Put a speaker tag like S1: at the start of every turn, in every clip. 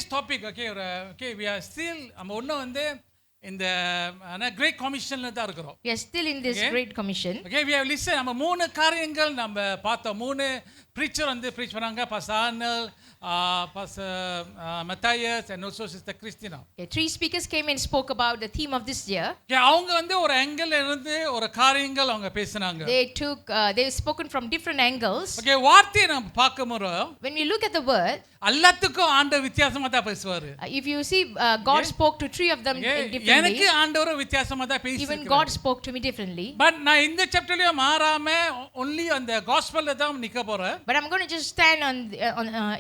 S1: today's topic, okay, we are still நம்ம ஒண்ணு வந்து இந்த கிரேட் கமிஷன்ல தான் இருக்கிறோம்.
S2: We are still in this great commission.
S1: Okay, we have listened. நம்ம மூணு காரியங்கள் நம்ம பார்த்தோம். மூணு preacher வந்து preach பண்ணாங்க. Pastor Arnold, Pastor Matthias and also Sister Christina.
S2: Okay, 3 speakers came and spoke about the theme of this year.
S1: Okay, அவங்க வந்து ஒரு angle இருந்து ஒரு காரியங்கள் அவங்க பேசினாங்க.
S2: They spoken from different angles.
S1: Okay, வார்த்தையை நம்ம பார்க்கும்போது
S2: when we look at the word,
S1: எல்லாத்துக்கும் ஆண்டவர் வித்தியாசமா தான் பேசுவாரு.
S2: If you see, God spoke to 3 of them differently.
S1: எனக்கு ஆண்டவர் வித்தியாசமா தான் பேசினாரு.
S2: Even God spoke to me differently.
S1: But நான் இந்த சாப்டர்லயே மாறாம only அந்த gospelல தான் நிக்க போறேன்.
S2: But I'm going to just stand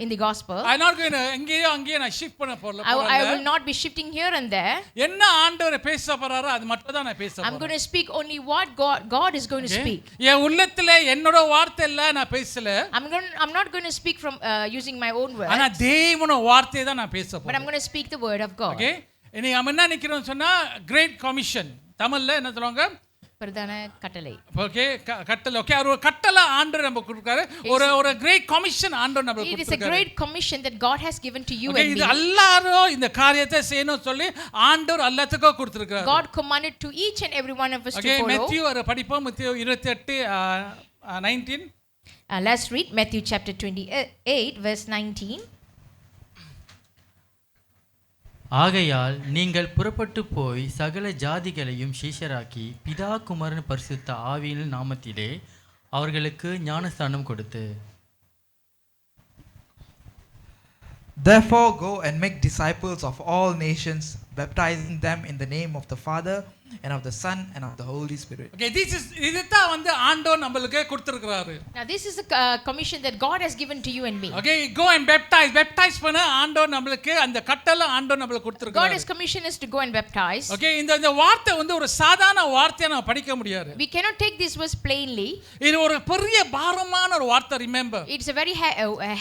S2: in the gospel.
S1: I'm not going to அங்கேயே நான் ஷிஃப்ட் பண்ண போறல.
S2: I will not be shifting here and there.
S1: என்ன ஆண்டவர் பேச போறாரோ அது மட்டும் தான் நான் பேச போறேன்.
S2: I'm going to speak only what God is going to speak.
S1: என் உள்ளத்திலே என்னோட வார்த்தை இல்ல நான் பேசல.
S2: I'm not going to speak from using my own words.
S1: ஆனா தேவனோட வார்த்தையை தான் நான் பேச போறேன்.
S2: But I'm going to speak the word of God.
S1: Okay, இனி நம்ம என்ன நிக்கிறோம் சொன்னா கிரேட் கமிஷன். தமிழ்ல என்ன சொல்வாங்க?
S2: பிரதான கட்டளை.
S1: ஓகே, கட்டளை. ஓகே, ஒரு கட்டளை ஆண்டவர் நமக்கு கொடுத்தாரு. ஒரு கிரேட் கமிஷன் ஆண்டவர் நமக்கு கொடுத்தாரு.
S2: It is a great commission that God has given to you and me.
S1: இது எல்லாரும் இந்த காரியத்தை செய்யணும் சொல்லி ஆண்டவர் எல்லாத்துக்கும் கொடுத்திருக்காரு.
S2: God commanded to each and every one of us to follow.
S1: Matthew படிப்போம். Matthew 28:19.
S2: Let's read Matthew chapter 28 verse 19.
S3: ஆகையால் நீங்கள் புறப்பட்டு போய் சகல ஜாதிகளையும் சீஷராக்கி பிதா குமாரன் பரிசுத்த ஆவியின் நாமத்திலே அவர்களுக்கு ஞானஸ்நானம் கொடுத்து.
S4: Therefore go and make disciples of all nations, baptizing them in the name of the Father and of the Son and of the Holy Spirit.
S1: Okay, இதுதான் வந்து ஆண்டவர் நமக்கு கொடுத்திருக்காரு.
S2: Now this is a commission that God has given to you and me.
S1: Okay, go and baptize பண்ண ஆண்டவர் நமக்கு அந்த கட்டளை ஆண்டவர் நமக்கு கொடுத்திருக்காரு.
S2: God has commissioned us to go and baptize.
S1: Okay, இந்த வார்த்தை வந்து ஒரு சாதாரண வார்த்தையை நம்ம படிக்க முடியாது.
S2: We cannot take this verse plainly.
S1: இது ஒரு பெரிய பாரமான ஒரு வார்த்தை. Remember,
S2: it's a very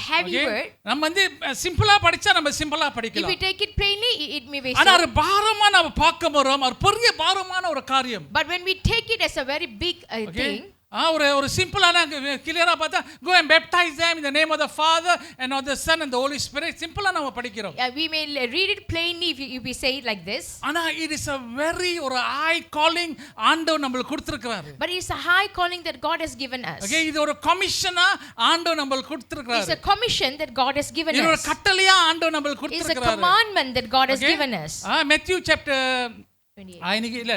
S2: heavy word.
S1: நம்ம வந்து சிம்பிளா படிச்சா நம்ம சிம்பிளா படிக்கலாம்.
S2: If we take it plainly, it may be so.
S1: ஆனா அது பாரமா நம்ம பார்க்க போறோம். ஒரு பெரிய பாரமான ஒரு காரியம்.
S2: But when we take it as a very big thing,
S1: ஒரு சிம்பிளான கிளியரா பார்த்தா go and baptize them in the name of the Father and of the Son and the Holy Spirit. சிம்பிளா நம்ம படிக்கிறோம்.
S2: We may read it plainly if we say it like this.
S1: ஆனா it is a very ஒரு high calling ஆண்டவர் நமக்கு கொடுத்திருக்காரு.
S2: But it's a high calling that God has given us.
S1: Okay, இது ஒரு கமிஷனா ஆண்டவர் நமக்கு கொடுத்திருக்காரு.
S2: It's a commission that God has given us.
S1: இது ஒரு கட்டளையா ஆண்டவர் நமக்கு கொடுத்திருக்காரு.
S2: It's a commandment that God has given us.
S1: Matthew chapter 28 இல்ல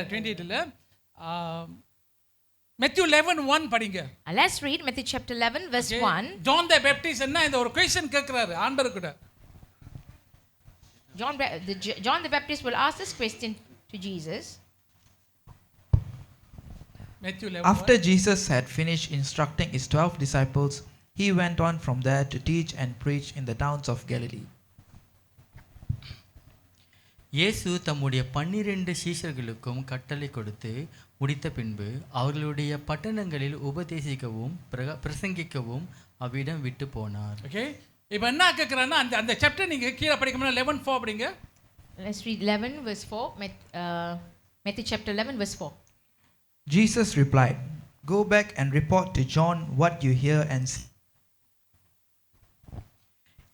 S1: Matthew 11:1 படிங்க.
S2: Let's read Matthew chapter 11 verse 1.
S1: John the Baptist என்ன இந்த ஒரு क्वेश्चन கேக்குறாரு ஆண்டவர் கிட்ட.
S2: John the Baptist will ask this question to Jesus.
S1: Matthew 11.
S4: After Jesus had finished instructing his 12 disciples, he went on from there to teach and preach in the towns of Galilee.
S3: இயேசு தம்முடைய 12 சீஷர்களுக்கும் கட்டளை கொடுத்து முடித்த பின்பு அவர்களுடைய பட்டணங்களில் உபதேசிக்கவும் பிரசங்கிக்கவும் அவ்விடம் விட்டு போனார்.
S1: ஓகே, இப்போ என்ன கேக்குறானா அந்த சாப்டர் நீங்க கீழ படிக்கணும்னா 11:4 படிங்க.
S2: Let's read 11 verse 4. Matthew chapter 11 verse 4.
S4: Jesus replied, "Go back and report to John what you hear and see."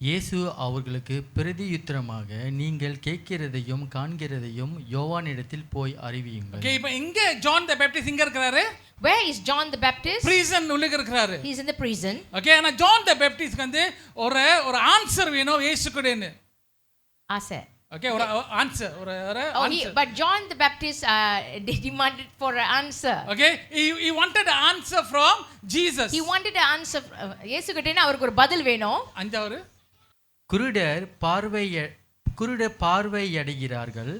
S3: இயேசு அவர்களுக்கு பிரதியுத்தரமாக, நீங்கள் கேட்கிறதையும் காண்கிறதையும் யோவானிடத்தில் போய் அறிவியுங்கள்.
S1: ஓகே, இப்போ இங்க ஜான் தி பேப்டிஸ்ட் இங்க இருக்காரு.
S2: Where is John the Baptist?
S1: prison உள்ள இருக்காரு.
S2: He is in the prison.
S1: Okay, ஆனா ஜான் தி பேப்டிஸ்ட் வந்து ஒரு ஆன்சர் வேணும் இயேசுக்குடேன்னு.
S2: ஆசை.
S1: ஓகே, ஒரு ஆன்சர் ஒரு answer.
S2: But John the Baptist demanded for an answer.
S1: Okay, he wanted an answer from Jesus.
S2: He wanted an answer. இயேசுகிட்டேன்னு அவருக்கு ஒரு பதில் வேணும்.
S1: அஞ்சாவது,
S3: குருடர் பார்வையடைகிறார்கள்,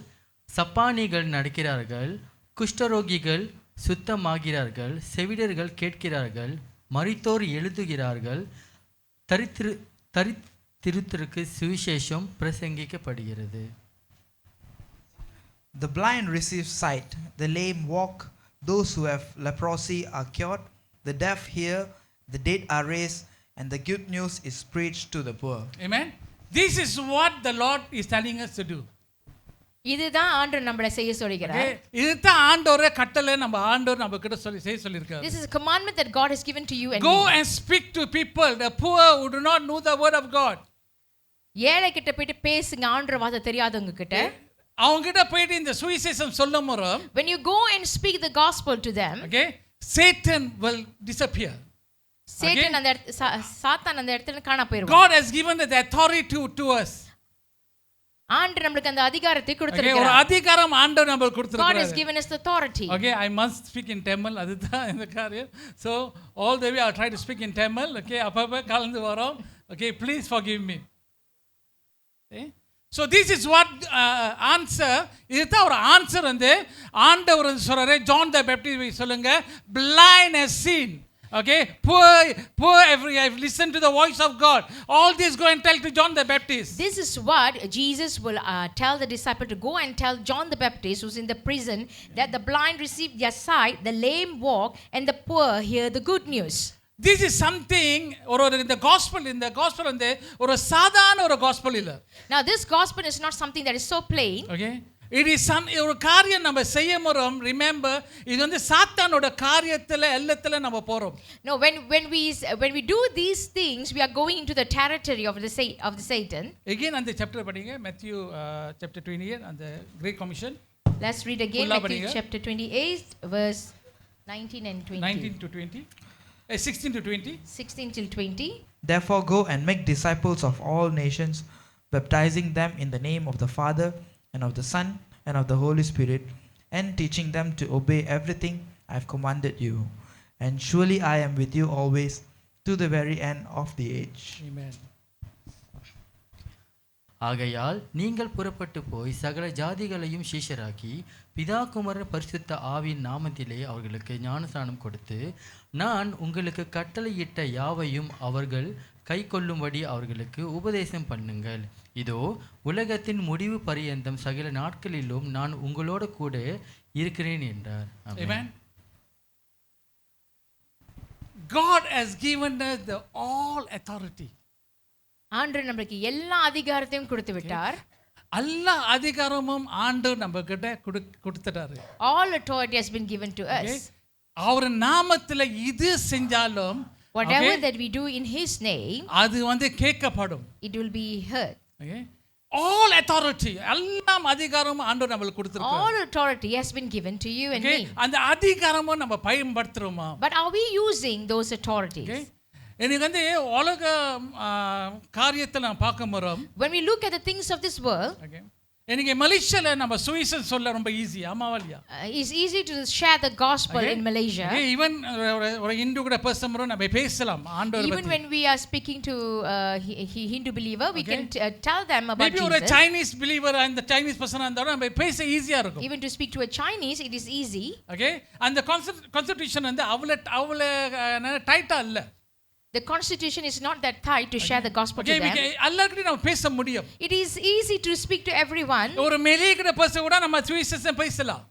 S3: சப்பானிகள் நடக்கிறார்கள், குஷ்டரோகிகள் சுத்தமாகிறார்கள், செவிடர்கள் கேட்கிறார்கள், மரித்தோர் எழுதுகிறார்கள், தரித்திற்கு சுவிசேஷம் பிரசங்கிக்கப்படுகிறது.
S4: The blind receive sight, the lame walk, those who have leprosy are cured, the deaf hear, the dead are raised, and the good news is preached to the poor.
S1: Amen. This is what the Lord is telling us to do.
S2: இதுதான் ஆண்டவர் நம்மளை செய்ய சொல்கிறார்.
S1: இதுதான் ஆண்டவரே கட்டளை ஆண்டவர் நம்ம கிட்ட செய்ய சொல்லிருக்காரு.
S2: This is a commandment that God has given to you and
S1: Go
S2: me.
S1: and speak to people, the poor who do not know the word of God.
S2: ஏழை கிட்ட போயிட்டு பேசுங்க ஆண்டவர் வார்த்தை தெரியாதவங்க கிட்ட.
S1: அவங்க கிட்ட போயிட்டு இந்த சுவிசேஷம் சொல்லும் போது
S2: When you go and speak the gospel to them,
S1: okay, Satan will disappear.
S2: Satan அந்த சாத்தான் அந்த இடத்துல காண போயிடுவான்.
S1: God has given the authority to us.
S2: ஆண்டவர் நமக்கு அந்த அதிகாரத்தை
S1: ஒரு
S2: கொடுத்திருக்கிறார்.
S1: அதிகாரம் ஆண்டவர் நமக்கு
S2: God
S1: கொடுத்திருக்கிறார்.
S2: has given us the authority.
S1: Okay, I must speak in Tamil. அதுதான் இந்த காரியம். So all the way I try to speak in Tamil. Okay, அப்பப்ப கலந்து வரோம். Okay, please forgive me. Okay? So this is what answer. இதுதான் ஒரு answer வந்து ஆண்டவர் சொல்றாரு. John the Baptist சொல்லுங்க, blind has seen. Okay, poor every I've listened to the voice of God. All this go and tell to John the Baptist.
S2: This is what Jesus will tell the disciple to go and tell John the Baptist who's in the prison that the blind receive their sight, the lame walk, and the poor hear the good news.
S1: This is something in the gospel வந்து ஒரு சாதாரண ஒரு gospel இல்ல.
S2: Now this gospel is not something that is so plain.
S1: Okay, it is ஒரு காரியம் நம்ம செய்யறோம். Remember, இது வந்து சாத்தானோட காரியத்துல எல்லாத்துல நம்ம போறோம்.
S2: No, when we do these things, we are going into the territory of the Satan.
S1: Again அந்த chapter படிங்க, Matthew chapter 28 and the Great Commission.
S2: Let's read again Matthew chapter 28 verse 19 and 20.
S1: 19 to 20. 16 to 20.
S2: 16 till 20.
S4: Therefore go and make disciples of all nations, baptizing them in the name of the Father and of the Son and of the Holy Spirit, and teaching them to obey everything I have commanded you. And surely I am with you always to the very end of the age.
S1: Amen.
S3: ஆகையால் நீங்கள் புறப்பட்டு போய் சகல ஜாதிகளையும் சீஷராக்கி பிதா குமாரன் பரிசுத்த ஆவியின் நாமத்திலே அவர்களுக்கு ஞானஸ்நானம் கொடுத்து நான் உங்களுக்கு கட்டளையிட்ட யாவையும் அவர்கள் கைக்கொள்ளும்படி அவர்களுக்கு உபதேசம் பண்ணுங்கள். இதோ உலகத்தின் முடிவு பரியந்தம் சகல நாட்களிலும் நான் உங்களோட கூட இருக்கிறேன் என்றார்.
S1: Amen. God has given us the all authority.
S2: ஆண்டவர் நமக்கு எல்லா அதிகாரத்தையும் கொடுத்து விட்டார்.
S1: எல்லா அதிகாரமும் ஆண்டவர் நம்ம கிட்ட கொடுத்துட்டாரு.
S2: All authority has been given to us.
S1: அவர் நாமத்துல இது செஞ்சாலும்
S2: whatever that we do in his name,
S1: அது வந்து கேட்கப்படும்.
S2: it will be heard.
S1: Okay, all authority, எல்லா அதிகாரமும் ஆண்டவர் நமக்கு கொடுத்திருக்கார்.
S2: All authority has been given to you and me.
S1: அந்த அதிகாரமும் நம்ம பயன்படுத்துறோமா?
S2: But are we using those authorities?
S1: Okay, எனக்கு வந்து உலக காரியத்தை நான் பார்க்க போறோம்.
S2: When we look at the things of this world,
S1: okay, எனக்கு மலேசியால நம்ம சுவிசேஷம் சொல்ல ரொம்ப ஈஸி. ஆமாவல்யா?
S2: it's easy to share the gospel in Malaysia.
S1: Even ஒரு இந்து கூட பர்சன் நம்ம பேசலாம் ஆண்டவர் பத்தி.
S2: Even when we are speaking to Hindu believer, we can tell them about
S1: maybe
S2: Jesus.
S1: ஒரு Chinese believer and the Chinese person and நம்ம பேச ஈஸியா இருக்கும்.
S2: Even to speak to a Chinese, it is easy.
S1: Okay, and the constitution வந்து அவ்வளவு டைட்டா இல்ல.
S2: The constitution is not that tight to share the gospel to them.
S1: எல்லார்கிட்டயும் நம்ம பேச முடியும்.
S2: It is easy to speak to everyone.
S1: ஒரு மெலிகிற person கூட நம்ம சுவிசேஷம் பேசலாம்.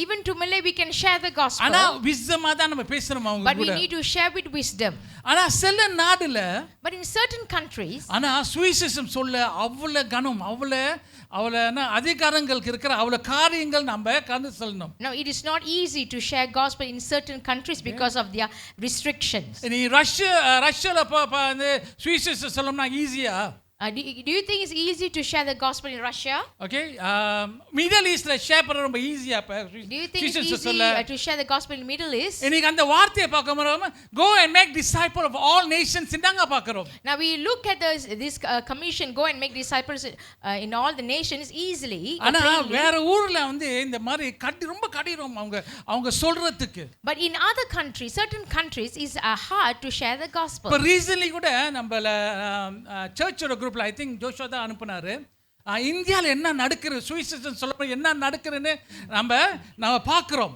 S2: Even to Malay we can share the gospel.
S1: ஆனா wisdom தான் நம்ம பேசணும் அவங்க கூட.
S2: But we need to share with wisdom.
S1: ஆனா சில நாடுல,
S2: but in certain countries,
S1: ஆனா சுவிசேஷம் சொல்ல அவ்வளவு கனம் அவ்வளவு அதிகாரங்களுக்கு இருக்கிற அவ்வளவு காரியங்கள் நம்ம கண்டு சொல்லணும்.
S2: Now it is not easy to share gospel in certain countries because of their restrictions.
S1: நீ ரஷ்யால வந்து சுவிசேஷம் சொல்லணும்னா ஈஸியா?
S2: Do you think it's easy to share the gospel in Russia?
S1: Okay, Middle Eastல ஷேர் பண்ண ரொம்ப ஈஸியா?
S2: Do you think it's easy to share the gospel in Middle East?
S1: இன்னைக்கு அந்த வார்த்தையை பார்க்கறோம், go and make disciple of all nations இந்தாங்க பார்க்கறோம்.
S2: Now we look at this commission, go and make disciples in all the nations easily.
S1: ஆனா வேற ஊர்ல வந்து இந்த மாதிரி ரொம்ப கடினம் அவங்க சொல்றதுக்கு.
S2: But in other countries, certain countries is hard to share the gospel.
S1: But recently கூட நம்மள சர்ச்சோட குரூப்ல I think ஜோஷுவா தான் அனுப்புனாரு. இந்தியால என்ன நடக்குது சுவிசேஷம் சொல்ற என்ன நடக்குதுன்னு நம்ம பார்க்கறோம்.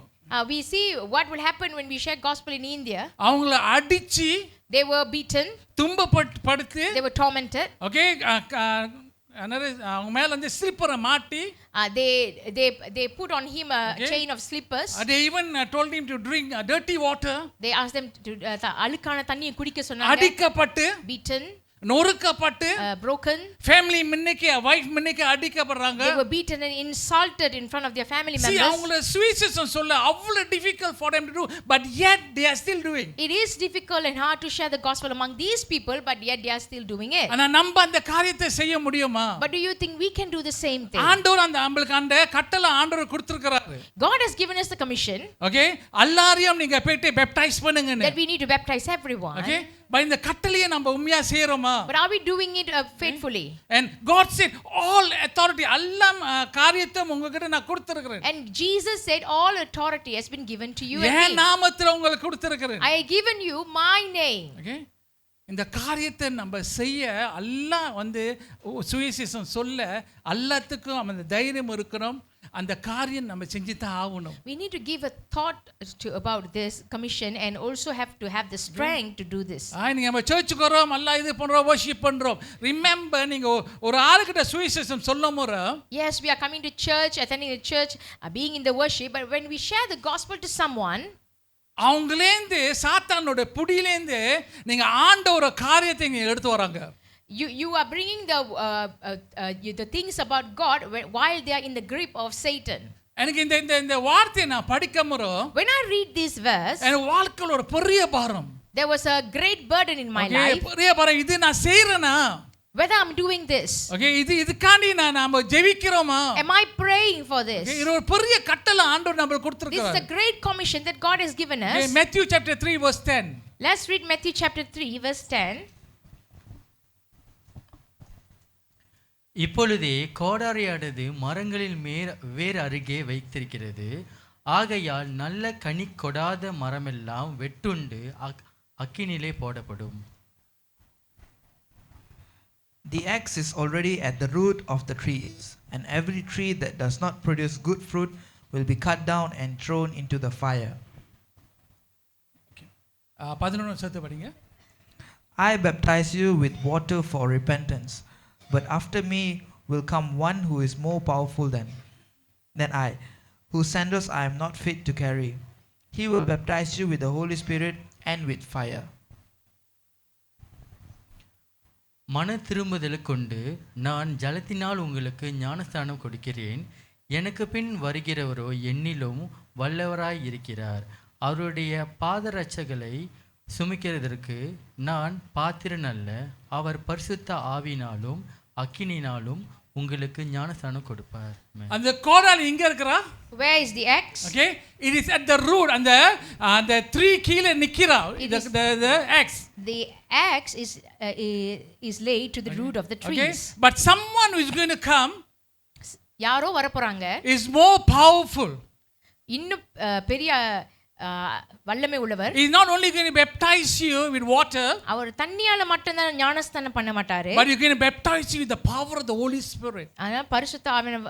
S2: We see what will happen when we share gospel in India.
S1: அவங்கள அடிச்சி,
S2: they were beaten,
S1: துன்பப்படுத்தி,
S2: they were tormented.
S1: Okay, அவங்க மேல வந்து ஸ்லிப்பரை மாட்டி,
S2: they put on him a chain of slippers.
S1: They even told him to drink dirty water.
S2: They asked them to அழுக்கான தண்ணியை குடிக்க சொன்னாங்க.
S1: அடிக்கப்பட்டு,
S2: beaten.
S1: நொறுக்கப்பட்டு
S2: broken.
S1: ஃபேமிலி முன்னுக்கு வைஃப் முன்னுக்கு அடிக்கப்படுறாங்க.
S2: They were beaten and insulted in front of their family
S1: See,
S2: members.
S1: அவங்கள சுவிசேஷம் சொல்ல அவ்வளவு difficult for them to do, but yet they are still doing.
S2: It is difficult and hard to share the gospel among these people, but yet they are still doing it.
S1: ஆனா நம்ம அந்த காரியத்தை செய்ய முடியுமா?
S2: But do you think we can do the same thing?
S1: ஆண்டவர் நம்மளுக்கு அந்த கட்டளை ஆண்டவர் கொடுத்திருக்கிறாரு.
S2: God has given us the commission
S1: okay, எல்லாரையும் நீங்க போய்ட்டு பேப்டைஸ் பண்ணுங்கன்னு.
S2: that we need to baptize everyone.
S1: Okay, by இந்த கட்டளையை நம்ம உண்மையா செய்றோமா?
S2: But are we doing it faithfully?
S1: And God said all authority எல்லாம் காரியத்தையும் உங்ககிட்ட நான் கொடுத்திருக்கிறேன்.
S2: And Jesus said all authority has been given to you and
S1: N
S2: me.
S1: நாமத்துல உங்களுக்கு கொடுத்திருக்கிறேன்.
S2: I have given you my name.
S1: Okay, இந்த காரியத்தை நம்ம செய்ய எல்லாம் சுவிசேஷம் சொல்ல எல்லாத்துக்கும் அந்த தைரியம் இருக்கணும். அந்த காரியம் நம்ம செஞ்சு தான் ஆகணும்.
S2: We need to give a thought about this commission and also have to have the strength to do this.
S1: நீங்க நம்ம சர்ச்சுக்கு வரோம், எல்லாம் இது பண்றோம், வர்ஷிப் பண்றோம். ரிமெம்பர், நீங்க ஒரு ஆளுகிட்ட சுவிசேஷம் சொல்லும்போது,
S2: yes, we are coming to church, attending the church, being in the worship, but when we share the gospel to someone,
S1: அவங்களேந்து சாத்தானோட புடியிலேந்து நீங்க ஆண்ட ஒரு காரியத்தை நீங்க எடுத்து வராங்க.
S2: You are bringing the things about God while they are in the grip of Satan.
S1: எனக்கு இந்த வார்த்தையை நான் படிக்கும்போது,
S2: when I read this verse,
S1: எனக்கு வாழ்க்கையில ஒரு பெரிய பாரம்.
S2: there was a great burden in my life.
S1: பெரிய பாரம். இது நான் செய்றேனா?
S2: whether I'm doing this.
S1: Okay, இதுக்காண்டி நாம ஜெபிக்கிறோமா?
S2: am I praying for this?
S1: இது ஒரு பெரிய கட்டளை ஆண்டவர் நமக்கு கொடுத்திருக்கார்.
S2: This is a great commission that God has given us.
S1: Okay, Matthew chapter 3 verse 10.
S2: Let's read Matthew chapter 3 verse 10.
S3: இப்பொழுதே கோடாரியானது மரங்களில் வேர் அருகே வைத்திருக்கிறது. ஆகையால் நல்ல கனி கொடாத மரமெல்லாம் வெட்டுண்டு அக்கினிலே போடப்படும்.
S4: The axe is already at the root of the trees, and every tree that does not produce good fruit will be cut down and thrown into the fire.
S1: 11 சேர்த்து படிங்க.
S4: I baptize you with water for repentance, but after me will come one who is more powerful than I, whose sandals I am not fit to carry. He will baptize you with the Holy Spirit and with fire.
S3: மன திரும்புதலை கொண்டு நான் ஜலத்தினால் உங்களுக்கு ஞானஸ்தானம் கொடுக்கிறேன். எனக்கு பின் வருகிறவரோ என்னிலும் வல்லவராய் இருக்கிறார். அவருடைய பாதரட்சைகளை சுமக்கிறதற்கு நான் பாத்திரன் அல்ல. அவர் பரிசுத்த ஆவியினாலும் அக்கினினாலும் உங்களுக்கு ஞானஸ்தானம் கொடுப்பார்.
S1: அந்த கோடாலி எங்க இருக்குறா?
S2: Where is the axe?
S1: Okay, it is at the root. அந்த tree கீழ நிக்கிறா. The axe.
S2: The axe is laid to the root of the trees.
S1: Okay, but someone who is going to come
S2: யாரோ வரப்போறாங்க,
S1: is more powerful.
S2: இன்னும் பெரிய வல்லமை உள்ளவர்.
S1: He is not only going to baptize you with water,
S2: அவர் தண்ணியால மட்டும் தான் ஞானஸ்தானம் பண்ண மாட்டாரு,
S1: but he is going to baptize you with the power of the Holy Spirit.
S2: ஆனா பரிசுத்த ஆவியின்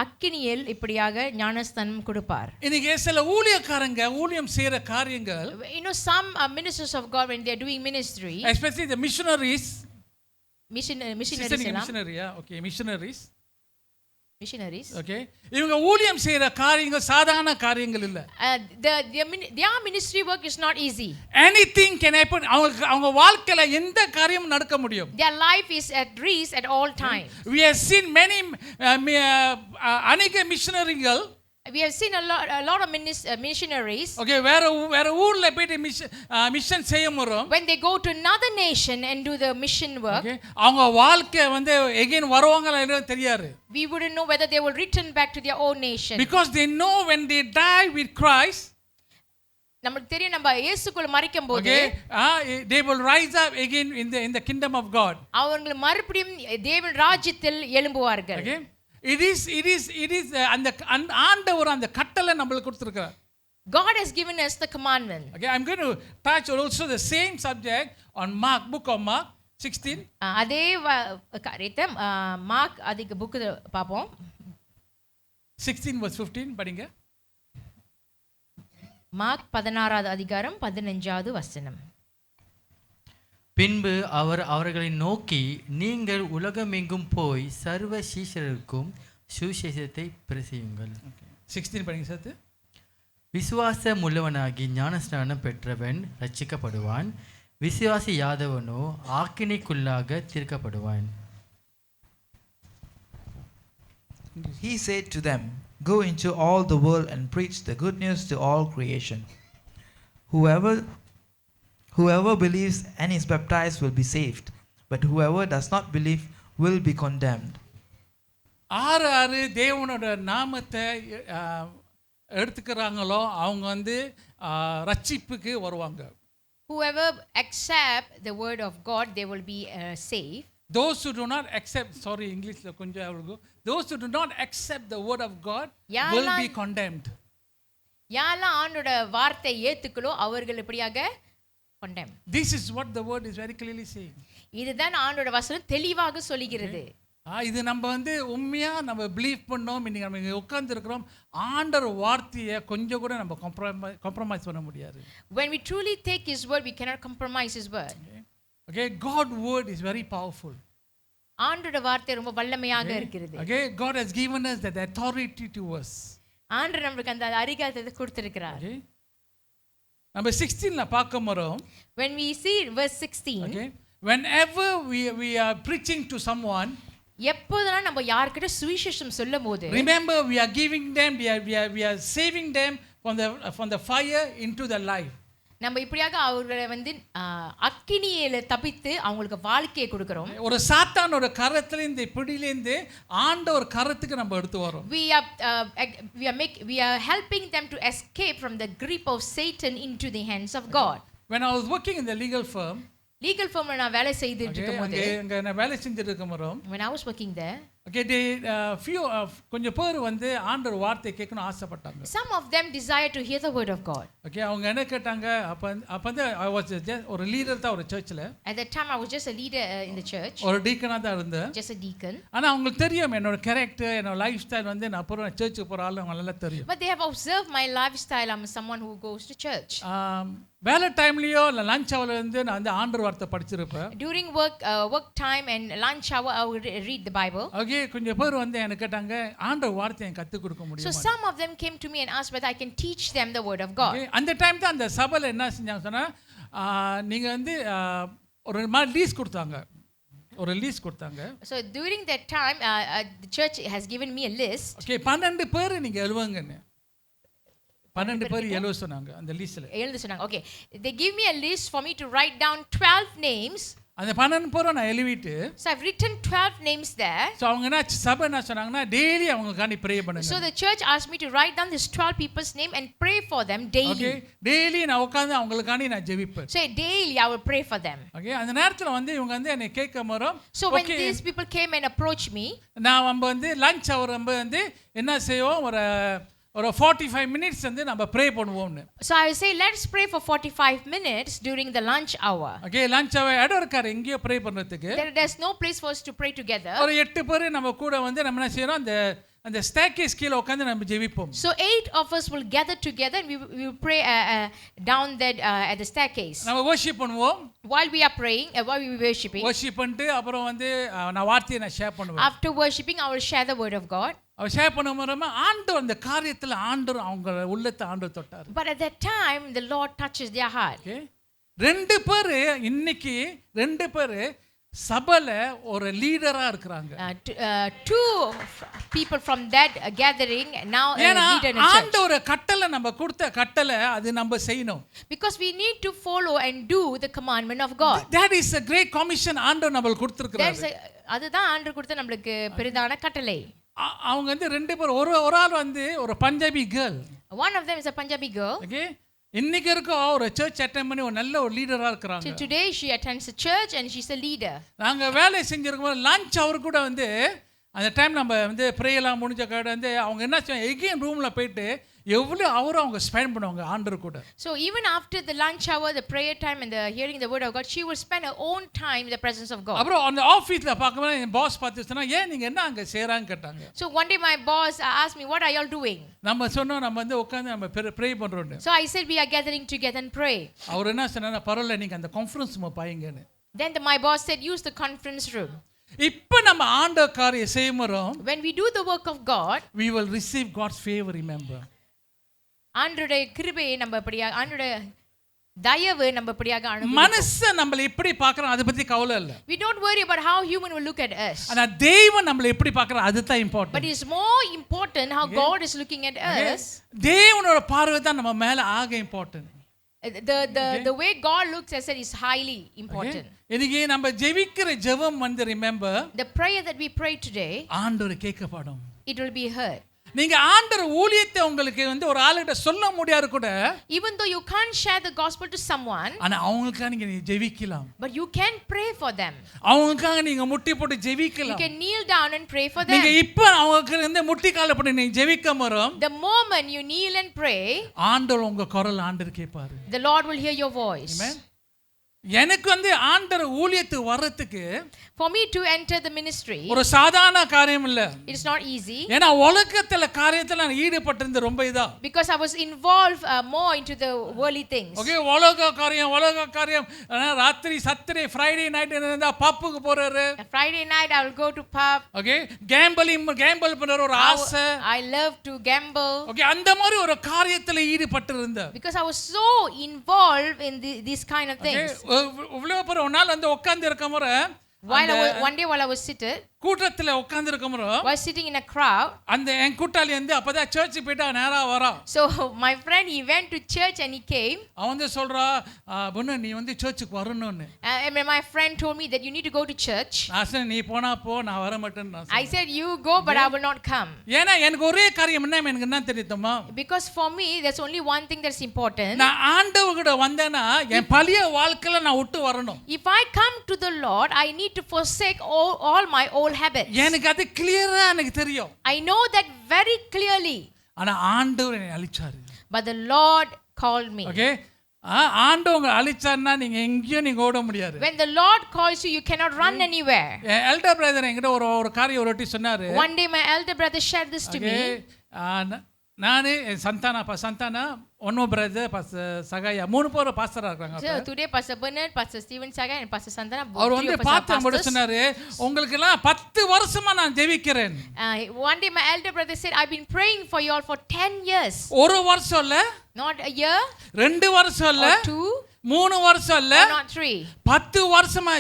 S2: அக்கினியில் இப்படியாக ஞானஸ்தானம் கொடுப்பார்.
S1: இன்னைக்கு சில ஊழியக்காரங்க ஊழியம் செய்யற காரியங்கள்,
S2: you know, some ministers of God when they are doing ministry,
S1: especially the missionaries,
S2: missionaries,
S1: okay, இவங்க ஊழியம் செய்யற காரியங்கள் சாதாரண காரியங்கள் இல்ல.
S2: their ministry work is not easy.
S1: Anything can happen. அவங்க வாழ்க்கையில எந்த காரியமும் நடக்க முடியும்.
S2: Their life is at risk at all times.
S1: We have seen many அநேக மிஷனரிகள்,
S2: we have seen a lot of missionaries,
S1: okay, வேற ஊர்ல போய் மிஷன் செய்யும்போது,
S2: when they go to another nation and do the mission work,
S1: okay, அவங்க வாழ்க்கை again வருவாங்களா இல்லையோ தெரியாது.
S2: we wouldn't know whether they will return back to their own nation,
S1: because they know when they die with Christ,
S2: நமக்கு தெரியும் நம்ம இயேசுக்குள்ள மரிக்கும்போது,
S1: okay, they will rise up again in the kingdom of God.
S2: அவங்க மறுபடியும் தேவன் ராஜ்யத்தில் எழும்புவார்கள்.
S1: Okay, it is அந்த ஆண்டவர் அந்த கட்டளை நமக்கு கொடுத்திருக்கிறார்.
S2: God has given us the commandment.
S1: Okay, I'm going to touch also the same subject on Mark, book of Mark 16.
S2: அதே காரியத்தை மார்க் அதிக புக் பாப்போம்.
S1: 16 verse 15 படிங்க.
S2: மார்க் 16வது அதிகாரம் 15வது வசனம்.
S3: பின்பு அவர் அவர்களை நோக்கி, நீங்கள் உலகமெங்கும் போய் சர்வ சீஷருக்கும் சுவிசேஷத்தை பிரசங்கியுங்கள்.
S1: 16 படிங்க சார்.
S3: விசுவாசம் உள்ளவனாகி ஞானஸ்நானம் பெற்றவன் ரட்சிக்கப்படுவான். விசுவாசி யாதவனோ ஆக்கினைக்குள்ளாக தீர்க்கப்படுவான்.
S4: He said to them, "Go into all the world and preach the good news to all creation. Whoever believes and is baptized will be saved, but whoever does not believe will be condemned."
S1: ஆறு தேவனோட நாமத்தை எடுத்துக்கிறாங்களோ அவங்க வந்து ரட்சிப்புக்கு வருவாங்க.
S2: Whoever accept the word of God, they will be saved.
S1: Those who do not accept, sorry, Englishல கொஞ்சம் அவளுக்கு, those who do not accept the word of God will be condemned.
S2: யாரெல்லாம் ஆண்டோட வார்த்தை ஏத்துக்கலோ அவர்கள் எப்படியாக condemn.
S1: This is what the word is very clearly saying.
S2: இதுதான் ஆண்டோட வசனம் தெளிவாக சொல்கிறது.
S1: இது நம்ம வந்து உண்மையா நம்ம பிலீவ் பண்ணோம். இன்னைக்கு நம்ம இங்க உட்கார்ந்து இருக்கிறோம். ஆண்டவர் வார்த்தையை கொஞ்சம் கூட நம்ம காம்ப்ரமைஸ் பண்ண முடியாது.
S2: When we truly take his word, we cannot compromise his word.
S1: Okay, God word is very powerful.
S2: ஆண்டோட வார்த்தை ரொம்ப வல்லமையாக இருக்கிறது.
S1: Okay, God has given us that authority to us.
S2: ஆண்டவர் நமக்கு அந்த அதிகாரத்தை கொடுத்திருக்கிறார்.
S1: Okay, number 16ல பார்க்க போறோம்.
S2: When we see verse 16,
S1: okay, whenever we are preaching to someone,
S2: எப்போதெல்லாம் நம்ம யார்கிட்ட சுவிசேஷம் சொல்லும்போது,
S1: remember we are giving them, we are saving them from the fire into the life.
S2: நம்ம இப்படியாக அவர்களை வந்து அக்கினியில தப்பித்து அவங்களுக்கு வாழ்க்கையை கொடுக்கிறோம்.
S1: ஒரு சாத்தானோட கரத்துல இந்த பிடியிலேந்து ஆண்டவர் கரத்துக்கு நம்ம எடுத்து வரோம்.
S2: We are helping them to escape from the grip of Satan into the hands of God.
S1: When I was working in the legal firm,
S2: நான் வேலை செய்துட்டு இருக்கும்போது,
S1: அங்க நான் வேலை செஞ்சிட்டு இருக்கறோம்.
S2: when I was working there,
S1: okay, they few கொஞ்சம் பேர் வந்து ஆண்டவர் வார்த்தை கேட்கணும் ஆசைப்பட்டாங்க.
S2: some of them desire to hear the word of God.
S1: okay, அவங்க என்ன கேட்டாங்க, அப்ப வந்து I was just ஒரு லீடர் தான் ஒரு சர்ச்ல.
S2: At that time I was just a leader in the church.
S1: ஒரு டீக்கனா தான் இருந்தேன்.
S2: Just a deacon.
S1: ஆனா அவங்களுக்கு தெரியும் என்னோட கேரக்டர், என்னோட லைஃப் ஸ்டைல் வந்து நான் அப்புறம் சர்ச்சுக்கு போற ஆளு அவங்க நல்லா தெரியும்.
S2: But they have observed my lifestyle. I'm someone who goes to church.
S1: வேலை டைம்லயோ இல்ல லஞ்ச் ஹவர்ல இருந்து நான் வந்து ஆண்டவர் வார்த்தை படிச்சிருப்பேன்.
S2: During work time and lunch hour I would read the Bible.
S1: okay, கொஞ்சம் பேர் வந்து எனக்கு கேட்டாங்க, ஆண்டவர் வார்த்தையை எனக்கு கத்து கொடுக்க முடியுமா?
S2: So some of them came to me and asked whether I can teach them the word of God.
S1: okay, அந்த டைம் தான் அந்த சபையில என்ன செஞ்சாங்க சொன்னா, நீங்க வந்து ஒரு மாதிரி லீஸ் கொடுத்தாங்க. ஒரு லீஸ் கொடுத்தாங்க.
S2: So during that time the church has given me a list.
S1: okay, 12 பேர் நீங்க எழுதுங்கன்னு. 12 பேர் எழுத சொன்னாங்க அந்த லிஸ்ட்ல.
S2: எழுத சொன்னாங்க. okay, they give me a list for me to write down 12 names.
S1: அந்த 12 பேரை நான் எழுதிட்டு,
S2: so I've written 12 names there.
S1: so அவங்க என்ன சபை என்ன சொன்னாங்கன்னா, டெய்லி அவங்களுக்காண்டி ப்ரே பண்ணுங்க.
S2: so the church asked me to write down this 12 people's name and pray for them daily.
S1: okay, daily நான் உட்கார்ந்து அவங்களுக்காண்டி நான் ஜெபிப்பேன்.
S2: so daily I will pray for them.
S1: okay, அந்த நேரத்துல வந்து இவங்க வந்து என்னை கேட்க மரம்.
S2: so when these people came and approached me,
S1: நான் வந்து லஞ்ச் ஹவர் வந்து என்ன செய்வோம், ஒரு 45 minutes வந்து நம்ம ப்ரே பண்ணுவோம்னு.
S2: so I will say let's pray for 45 minutes during the lunch hour.
S1: okay, lunch hour இடம் இருக்காரு எங்கேயோ ப்ரே பண்றதுக்கு.
S2: there's no place for us to pray together.
S1: ஒரு 8 பேர் நம்ம கூட வந்து நம்ம என்ன செய்றோம், அந்த ஸ்டேர்கேஸ் கீழ உட்கார்ந்து நம்ம ஜெபிப்போம்.
S2: so 8 of us will gather together and we will pray down that at the staircase.
S1: நம்ம worship பண்ணுவோம்.
S2: while we are praying, while we are worshiping,
S1: worship பண்ணிட்டு அப்புறம் வந்து நான் வார்த்தையை நான் ஷேர் பண்ணுவேன்.
S2: after worshiping I will share the word of God.
S1: அவர் ஷேர் பண்ணும்போது ஆண்டவர் அந்த காரியத்துல ஆண்டவர் அவங்க உள்ளத்தை ஆண்டவர் தொட்டார்.
S2: but at that time the Lord touches their heart.
S1: okay, 2 பேர் இன்னைக்கு 2 பேர் சபையில ஒரு லீடரா இருக்காங்க.
S2: 2 people from that gathering now a leader in church.
S1: ஆண்டவர் கட்டளை நம்ம கொடுத்த கட்டளை அது நம்ம செய்யணும்.
S2: because we need to follow and do the commandment of God.
S1: that is a great commission ஆண்டவர் நமக்கு கொடுத்திருக்கிறார்.
S2: அதுதான் ஆண்டவர் கொடுத்த நமக்கு பெரிதான கட்டளை.
S1: அவங்க வந்து 2 பேர், ஒரு ஆள் வந்து ஒரு Punjabi girl.
S2: one of them is a Punjabi girl.
S1: okay, இன்னைக்கு இருக்க ஒரு சர்ச் அட்டெண்ட் பண்ணி ஒரு நல்ல ஒரு லீடரா இருக்காங்க.
S2: so today she attends a church and she's a leader.
S1: நாங்க வேலை செஞ்சிருக்கும் லஞ்ச் அவர் கூட வந்து அந்த டைம் நம்ம வந்து ப்ரே எல்லாம் முடிஞ்ச காட வந்து அவங்க என்ன செய்வாங்க, எகைன் ரூம்ல போயிட்டு எவ்வளவு அவரும் அவங்க ஸ்பெண்ட் பண்ணுவாங்க ஆண்டவர் கூட.
S2: so even after the lunch hour, the prayer time and the hearing the word of God, she will spend her own time in the presence of God.
S1: அப்புறம் அந்த ஆபீஸ்ல பாக்கும்போது என் பாஸ் பார்த்து சொன்னா, ஏன் நீங்க என்ன அங்க செய்றாங்க கேட்டாங்க.
S2: so one day my boss asked me, what are you all doing?
S1: நம்ம சொன்னோம் நம்ம வந்து உட்கார்ந்து நம்ம ப்ரே பண்றோம்.
S2: so I said we are gathering together and pray.
S1: அவர் என்ன சொன்னாரு, பரவாயில்லை நீங்க அந்த கான்ஃபரன்ஸ் ரூம் பாயிங்கன்னு.
S2: then my boss said use the conference room.
S1: இப்போ நம்ம ஆண்டவர் காரியம் செய்யும்போது
S2: when we do the work of God,
S1: we will receive God's favor, remember.
S2: ஆண்டவருடைய கிருபையை நம்ம அப்படியே ஆண்டவருடைய தயவு நம்ம இப்படியாக அனுபவிப்போம்.
S1: மனச நம்மள எப்படி பார்க்கறோம் அதை பத்தி கவலை இல்ல.
S2: We don't worry about how human will look at us.
S1: ஆனா தேவன் நம்மள எப்படி பார்க்கறார் அதுதான்
S2: But
S1: important.
S2: it's more important how God is looking at us.
S1: தேவனோட பார்வை தான் நம்ம மேல ஆக important.
S2: The way God looks at it is highly important.
S1: இன்னைக்கு நம்ம ஜெபிக்கிற ஜெபம் வந்து remember
S2: The prayer that we pray today,
S1: ஆண்டவர் கேட்கப்படும்.
S2: it will be heard.
S1: நீங்க ஆண்டவர் ஊழியத்தை உங்களுக்கு வந்து ஒரு ஆளுகிட்ட சொல்ல முடியாது கூட,
S2: Even though you can't share the gospel to someone,
S1: ஆனா அவங்களுக்காக நீங்க ஜெபிக்கலாம்.
S2: but you can pray for them.
S1: அவங்களுக்காக நீங்க முட்டி போட்டு
S2: You
S1: ஜெபிக்கலாம்.
S2: can kneel down and pray for
S1: நீங்க
S2: them.
S1: இப்ப அவங்களுக்கு வந்து முட்டி கால போட்டு நீங்க ஜெபிக்க மரம்
S2: The moment you kneel and pray,
S1: ஆண்டவர் உங்க குரல் ஆண்டவர் கேட்பாரு.
S2: the Lord will hear your voice.
S1: Amen. எனக்கு வந்து ஆண்டவர் ஊழியத்துக்கு வர்றதுக்கு
S2: For me to enter the ministry,
S1: ஒரு சாதாரண காரியம் இல்ல.
S2: it is not easy
S1: ஏன்னா உலகத்துல காரியத்துல நான் ஈடுபட்டிருந்த ரொம்ப இதா.
S2: because I was involved more into the worldly things.
S1: Okay, உலக காரியம் ராத்திரி சத்துரே ஃப்ரைடே நைட் இருந்தா பப்புக்கு போறாரு.
S2: Friday night I will go to pub.
S1: Okay, Gamble பண்ற ஒரு ஆசை.
S2: I love to gamble.
S1: Okay, அந்த மாதிரி ஒரு காரியத்துல ஈடுபட்டிருந்த.
S2: Because I was so involved in these kind of things.
S1: இவ்வளவு பேர் ஒரு நாள் வந்து உட்கார்ந்து இருக்க முறை
S2: One day while I was seated,
S1: கூட்டத்துல உட்கார்ந்து இருக்க முறை
S2: while sitting in a crowd,
S1: அந்த என் கூட்டாளி வந்து அப்பதான் சர்ச்சுக்கு போயிட்டா நேரா வரா.
S2: so my friend, he went to church and he came.
S1: அவன் வந்து சொல்றா, பொண்ணு நீ வந்து சர்ச்சுக்கு வரணும்னு.
S2: And my friend told me that you need to go to church.
S1: நான் சொன்னேன் நீ போனா போ, நான் வர மாட்டேன்னு.
S2: I said you go, but I will not come.
S1: ஏன்னா எனக்கு ஒரே காரியம் எனக்கு என்ன தெரியுமா,
S2: Because for me there's only one thing that's important.
S1: நான் ஆண்டவர்கிட்ட வந்தேன்னா என் பழைய வாழ்க்கையில நான் விட்டு வரணும்.
S2: If I come to the Lord, I need to forsake all my old habits.
S1: எனக்கு அது கிளியரா எனக்கு தெரியும்.
S2: I know that very clearly.
S1: ஆனா ஆண்டவர் என்னை அழிச்சாரு.
S2: But the Lord called me.
S1: Okay, ஆண்டவங்க அழிச்சாருன்னா நீங்க எங்கேயும் நீங்க ஓட முடியாது.
S2: When the Lord calls you, you cannot run anywhere.
S1: Elder brother என்கிட்ட ஒரு காரியம் ஒரு வாட்டி சொன்னாரு.
S2: One day my elder brother shared this to me.
S1: நானு சந்தானா ஒன்னு பிரதர் சகாயா 3 பேர் பாஸ்டரா இருக்காங்க.
S2: So today Pastor Bernard, Pastor Stephen Sagai and Pastor Santana,
S1: அவர் வந்து பார்த்து சொன்னாரு, உங்களுக்கு எல்லாம் 10 வருஷமா நான் ஜெபிக்கிறேன்.
S2: One day my elder brother said, I've been praying for you all for 10 years.
S1: ஒரு வருஷம் இல்ல,
S2: Not a year,
S1: 2 வருஷம் இல்ல,
S2: or 2,
S1: 3 வருஷம் இல்ல,
S2: or not 3.
S1: 10 வருஷமா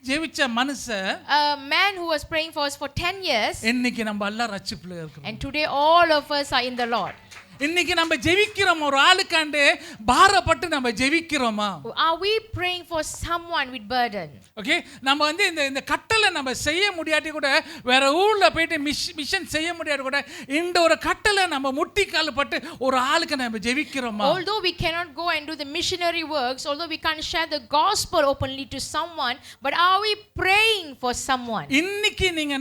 S1: ஜெபிச்ச மனுஷன்
S2: A man who was praying for us for 10 years,
S1: இன்னைக்கு நம்ம எல்லாம் ரட்சிப்புல இருக்கோம்.
S2: and today all of us are in the Lord.
S1: இன்னைக்கு நம்ம ஜெபிக்கிறோம், ஒரு ஆளுக்காண்டு பாரப்பட்டு நம்ம ஜெபிக்கிறோமா?
S2: Are we praying for someone with burden?
S1: Okay, நம்ம வந்து இந்த கட்டளை நம்ம செய்ய முடியாட்டி கூட, வேற ஊர்ல போயிட்டு மிஷன் செய்ய முடியாட்டி கூட, இந்த ஒரு கட்டளை நம்ம முட்டி கால் பட்டு ஒரு ஆளுக்கு நம்ம ஜெபிக்கிறோமா?
S2: Although we cannot go and do the missionary works, although we can't share the gospel openly to someone, but are we praying for someone?
S1: இன்னைக்கு நீங்க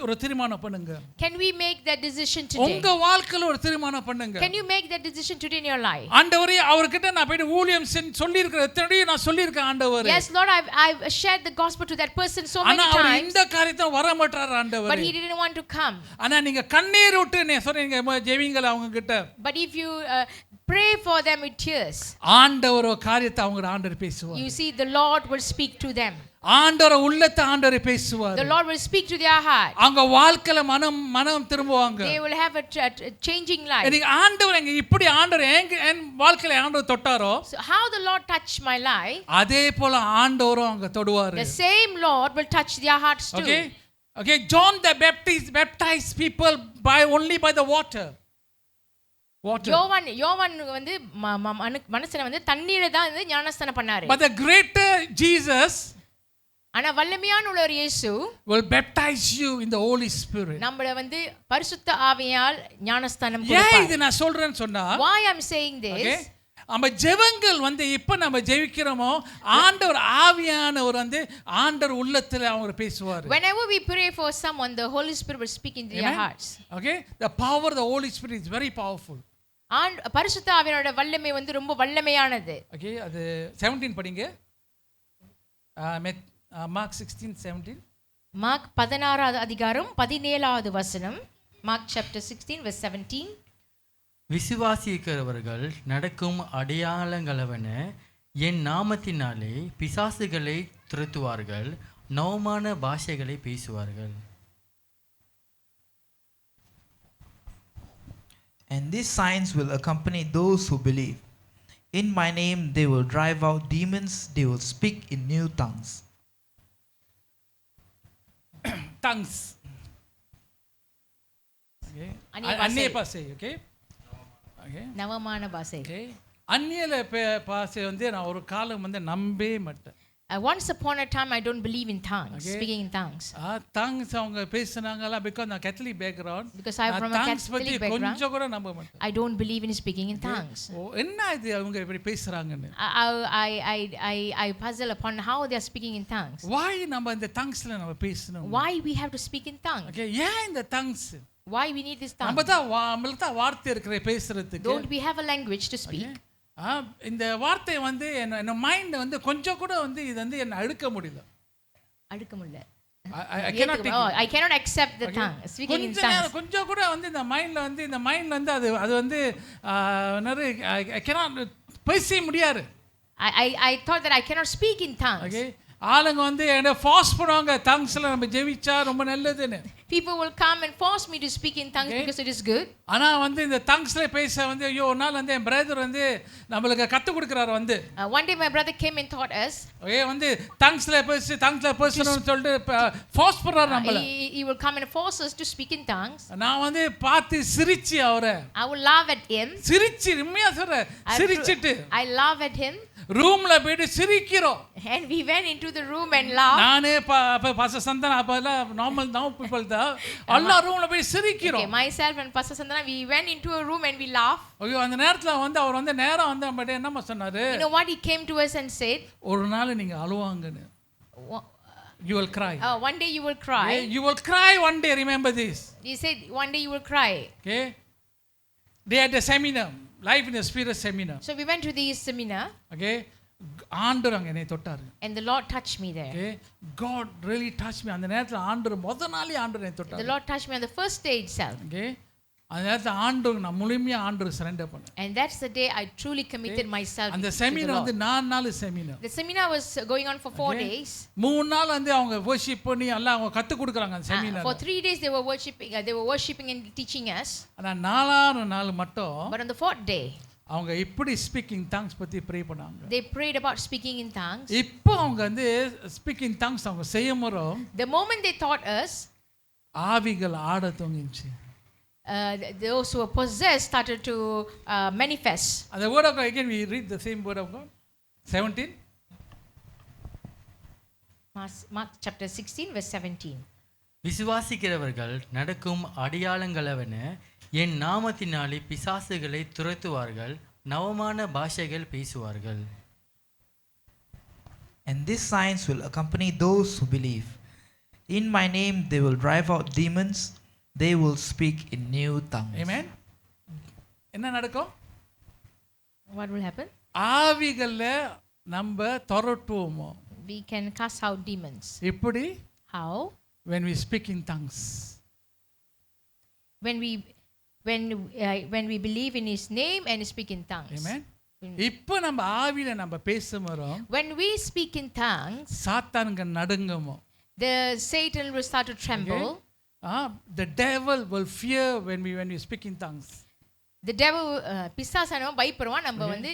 S1: ஒரு தீர்மானம் பண்ணுங்க.
S2: Can we make that decision today?
S1: உங்க வாழ்க்கையில ஒரு தீர்மானம் பண்ணுங்க.
S2: Can you make that decision today in your life?
S1: ஆண்டவரே, அவர்கிட்ட நான் போய் ஊழியம் சொல்லி இருக்கேன், எத்தனை நான் சொல்லி இருக்கேன் ஆண்டவரே.
S2: Yes Lord, I've shared the gospel to that person so many
S1: ஆனா அவர்
S2: times,
S1: இந்த காரியத்தை வர மாட்டார்
S2: but
S1: ஆண்டவரே.
S2: he didn't want to come.
S1: ஆனா நீங்க கண்ணீர் விட்டு நீ சொல்றீங்க ஜெபிங்கள அவங்க கிட்ட.
S2: But if you pray for them with tears,
S1: ஆண்டவர் ஒரு காரியத்தை அவங்க ஆண்டவர் பேசுவார்.
S2: you see the Lord will speak to them.
S1: ஆண்டவர் உள்ளத்தை ஆண்டவர் பேசுவார்.
S2: The Lord will speak to their heart.
S1: அவங்க வாழ்க்கையில மனம் திரும்புவாங்க.
S2: They will have a changing life.
S1: எனக்கு ஆண்டவர் எங்க இப்படி ஆண்டவர் என் வாழ்க்கையில ஆண்டவர் தொட்டாரோ,
S2: So how the Lord touched my life,
S1: அதே போல ஆண்டவரும் அவங்க தொடுவாரு.
S2: the same Lord will touch their hearts too.
S1: Okay, John the Baptist baptized people only by the water.
S2: யோவான் வந்து மனுஷனை வந்து தண்ணீரை தான் வந்து ஞானஸ்நானம் பண்ணாரு.
S1: But the greater Jesus
S2: ஆனா வல்லமையான ஒரு இயேசு
S1: will baptize you in the Holy Spirit.
S2: நம்மள வந்து பரிசுத்த ஆவியால் ஞானஸ்நானம்
S1: ஏன்
S2: கொடுப்பார்.
S1: இது நான் சொல்றேன்னு சொன்னா,
S2: Why I'm saying this?
S1: நம்ம ஜெபங்கள் வந்து இப்ப நம்ம ஜெபிக்கிறோமோ, ஆண்டவர் ஆவியானவர் வந்து ஆண்டவர் உள்ளத்துல அவர் பேசுவார்.
S2: Whenever we pray for someone, the Holy Spirit will speak into their hearts.
S1: Okay, the power of the Holy Spirit is very powerful.
S2: பரிசுத்த ஆவியானோட வல்லமை வந்து ரொம்ப வல்லமையானது.
S1: Okay, அது 17 படிங்க. மார்க் 16:17.
S2: மார்க் 16வது அதிகாரம் 17வது வசனம். Mark chapter 16 verse 17.
S3: விசுவாசிக்கிறவர்கள் நடக்கும் அடையாளங்களவன என் நாமத்தினாலே பிசாசுகளை துரத்துவார்கள், நவமான பாஷைகளை பேசுவார்கள்.
S4: And these signs will accompany those who believe. In my name they will drive out demons, they will speak in new tongues.
S1: Tongues. Okay.
S2: அந்நிய
S1: அந்நிய
S2: பாஷை.
S1: பாஷை. Okay. Okay.
S2: நவமான பாஷை.
S1: Okay. அந்நிய பாஷை வந்து நான் ஒரு காலம் வந்து நம்பவே மாட்டேன்.
S2: Once upon a time I don't believe in tongues,
S1: Okay.
S2: speaking in tongues.
S1: tongues அவங்க பேசுனாங்களா because நான் Catholic background.
S2: Because I'm from a Catholic background.
S1: கொஞ்சம் கூட நம்ப மாட்டேன்.
S2: I don't believe in speaking in tongues.
S1: என்ன இது அவங்க இப்படி பேசுறாங்கன்னு.
S2: I puzzle upon how they are speaking in tongues.
S1: Why நம்ம இந்த tonguesல நம்ம பேசணும்?
S2: Why we have to speak in tongues?
S1: Okay, ஏன் இந்த tongues?
S2: Why we need this tongue?
S1: நம்மளுக்கு தான் வார்த்தை இருக்கிற பேசுறதுக்கு.
S2: Don't we have a language to speak?
S1: இந்த வார்த்தை வந்து என்ன மைண்ட் வந்து கொஞ்சம் கூட வந்து இது வந்து என்ன அழுக்க முடியல.
S2: அழுக்க முடியல.
S1: I
S2: cannot accept the tongue, speaking in tongues.
S1: கொஞ்சம் கூட வந்து இந்த மைண்ட்ல வந்து அது வந்து I cannot பேச முடியாது.
S2: I thought that I cannot speak in tongues.
S1: Okay. ஆளுங்க வந்து என்ன ஃபாஸ்ட் பண்ணுவாங்க tonguesல நம்ம ஜெபிச்சா ரொம்ப நல்லதுன்னு.
S2: People will come and force me to speak in tongues because it is good.
S1: ஆனா வந்து இந்த tonguesல பேச வந்து ஐயோ ஒரு நாள் வந்து என் பிரதர் வந்து நமக்கு கத்து கொடுக்கறாரு வந்து.
S2: One day my brother came and taught us.
S1: வந்து tonguesல பேசணும்னு சொல்லிட்டு ஃபாஸ்ட் பண்றாரு நம்மள.
S2: He will come and force us to speak in tongues.
S1: நான் வந்து பார்த்து சிரிச்சி அவரை.
S2: I will laugh at him.
S1: சிரிச்சி உண்மையா சொல்றேன். சிரிச்சிட்டு
S2: I laugh at him.
S1: ரூம்ல போய் சிரிக்கிறோம்.
S2: And we went into the room and laughed.
S1: நானே பாஸ்டர் சந்தனா அப்பலாம் நார்மல் பீப்பிள் தான் எல்லா ரூம்ல போய் சிரிக்கிறோம்.
S2: Okay, myself and Pastor Sandana we went into a room and we laughed.
S1: ஐயோ அந்த நேரத்துல வந்து அவர் வந்து நேரா வந்து நம்மட்ட என்னமா சொன்னாரு?
S2: You know what he came to us and said?
S1: ஒரு நாள் நீங்க அழுவாங்கன்னு. You will cry.
S2: One day you will cry.
S1: Okay, you will cry one day, remember this.
S2: He said one day you will cry.
S1: Okay. They had a seminar, Life in the Spirit seminar.
S2: So we went to the seminar.
S1: Okay. ஆண்டவர் அங்க என்னை தொட்டாரு.
S2: And the Lord touched me there.
S1: Okay. God really touched me. அந்த நேரத்துல ஆண்டவர் முத நாளே ஆண்டவர் என்னை தொட்டாரு.
S2: The Lord touched me on the first day itself.
S1: Okay. அந்த நேரத்துல ஆண்டவர் நான் முழுமையா ஆண்டவர் சரண்டர் பண்ணேன்.
S2: And that's the day I truly committed myself.
S1: அந்த செமினார் வந்து 4 நாள் seminar.
S2: The seminar was going on for 4 days.
S1: 3 நாள் வந்து அவங்க worship பண்ணி எல்லாம் அவங்க கத்து கொடுக்கறாங்க அந்த seminar.
S2: For 3 days they were worshiping and teaching us.
S1: ஆனா 4ஆவது நாள் மட்டும்
S2: But on the 4th day
S1: அவங்க இப்படி ஸ்பீக்கிங் tongues பத்தி ப்ரே பண்ணாங்க.
S2: they prayed about speaking in tongues.
S1: இப்போ அவங்க வந்து ஸ்பீக்கிங் tongues அவங்க செய்யும்போது
S2: The moment they taught us,
S1: ஆவிகள் ஆட துவங்கிச்சு.
S2: those who were possessed started to manifest.
S1: And the word of God, again we read the same word of God. 17.
S2: Mark chapter 16 verse 17.
S3: விசுவாசிக்கிறவர்கள் நடக்கும் அடையாளங்களவன என் நாமத்தினாலே பிசாசுகளை துரத்துவார்கள், நவமான பாஷைகள் பேசுவார்கள்.
S4: And these signs will accompany those who believe. In my name they will drive out demons, they will speak in new tongues.
S1: Amen. என்ன நடக்கும்?
S2: What will happen?
S1: ஆவிகள நம்ம துரத்துவோமோ.
S2: We can cast out demons.
S1: எப்படி?
S2: How?
S1: When we speak in tongues.
S2: When we believe in his name and speak in tongues.
S1: Amen. இப்போ நம்ம ஆவியில நம்ம பேசும்போது
S2: When we speak in tongues,
S1: சாத்தானுங்க நடுங்குமோ.
S2: the Satan will start to tremble.
S1: The devil will fear when we speak in tongues.
S2: The devil பிசாசானவன் பயப்படுவான் நம்ம வந்து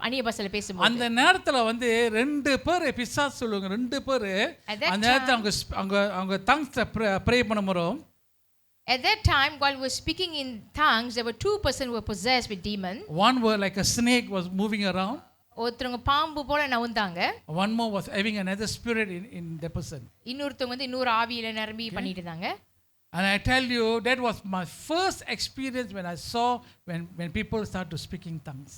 S2: அந்நிய பாஷையில பேசும்போது.
S1: அந்த நேரத்துல வந்து 2 பேர் பிசாசு சொல்லுவாங்க. 2 பேர் அந்த நேரத்துல அவங்க tongues ப்ரே பண்ணும்போது
S2: at that time while we were speaking in tongues there were 2 persons who were possessed with demon.
S1: One were like a snake was moving around.
S2: ஒருத்தங்க பாம்பு போல நவுந்தாங்க.
S1: One more was having another spirit in the person.
S2: இன்னொருத்தங்க வந்து இன்னொரு ஆவியில நிரம்பி பண்ணிட்டு இருந்தாங்க.
S1: And I tell you that was my first experience when I saw when people start to speak in tongues.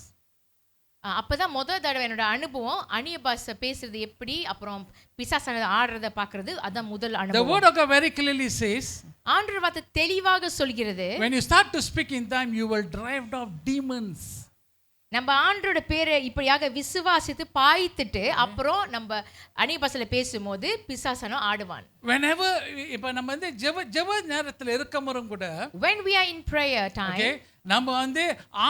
S2: அப்பதான் முதல் தடவை என்னோட அனுபவம் அந்நிய பாஷை பேசுறது எப்படி அப்புறம் பிசாசானது ஆடுறத பார்க்கிறது அதான் முதல் அனுபவம்.
S1: The word of God very clearly says,
S2: ஆண்டவர் வார்த்தை தெளிவாக சொல்கிறது,
S1: when you start to speak in tongues you will drive off demons.
S2: நம்ம ஆண்டவரோட பேரை இப்படியாக விசுவாசித்து பாய்த்துட்டு அப்புறம் நம்ம அந்நிய பாஷையில பேசும்போது பிசாசானோ ஆடுவான்.
S1: whenever இப்ப நம்ம வந்து ஜெப நேரத்துல இருக்கமரும் கூட
S2: when we are in prayer time,
S1: okay நம்ம வந்து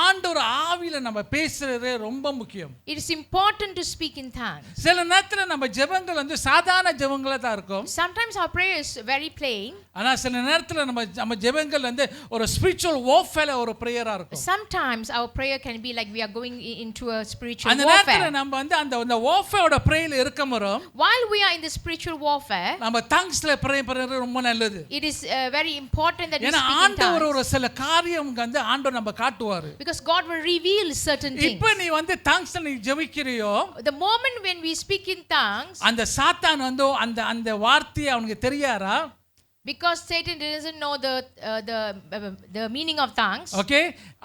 S1: ஆண்டவர் ஆவியில நம்ம பேசுறது ரொம்ப முக்கியம்.
S2: it is important to speak in tongues.
S1: சில நேரத்துல நம்ம ஜெபங்கள் வந்து சாதாரண ஜெபங்களா தான் இருக்கும்.
S2: Sometimes our prayer is very plain.
S1: ஆனா சில நேரத்துல நம்ம ஜெபங்கள் வந்து ஒரு ஸ்பிரிச்சுவல் warfare ஒரு பிரேயரா இருக்கும்.
S2: Sometimes our prayer can be like we are going into a spiritual
S1: அந்த நேரத்துல
S2: warfare.
S1: நம்ம வந்து அந்த warfareோட பிரேயர்ல இருக்கமரும்
S2: While we are in the spiritual warfare,
S1: நம்ம tonguesல பிரே பண்றது ரொம்ப நல்லது.
S2: it is very important that we
S1: ஏன்னா
S2: speak in
S1: ஆண்டவர்
S2: tongues.
S1: ஒரு சில காரியம் வந்து ஆண்டவர் நம்ம காட்டுவாரு.
S2: Because God will reveal certain things.
S1: இப்போ நீ வந்து tonguesல நீ ஜெபிக்கிறியோ
S2: The moment when we speak in tongues,
S1: அந்த சாத்தான் வந்து அந்த வார்த்தையை அவனுக்கு தெரியாரா?
S2: because Satan doesn't know the meaning of tongues.
S1: Okay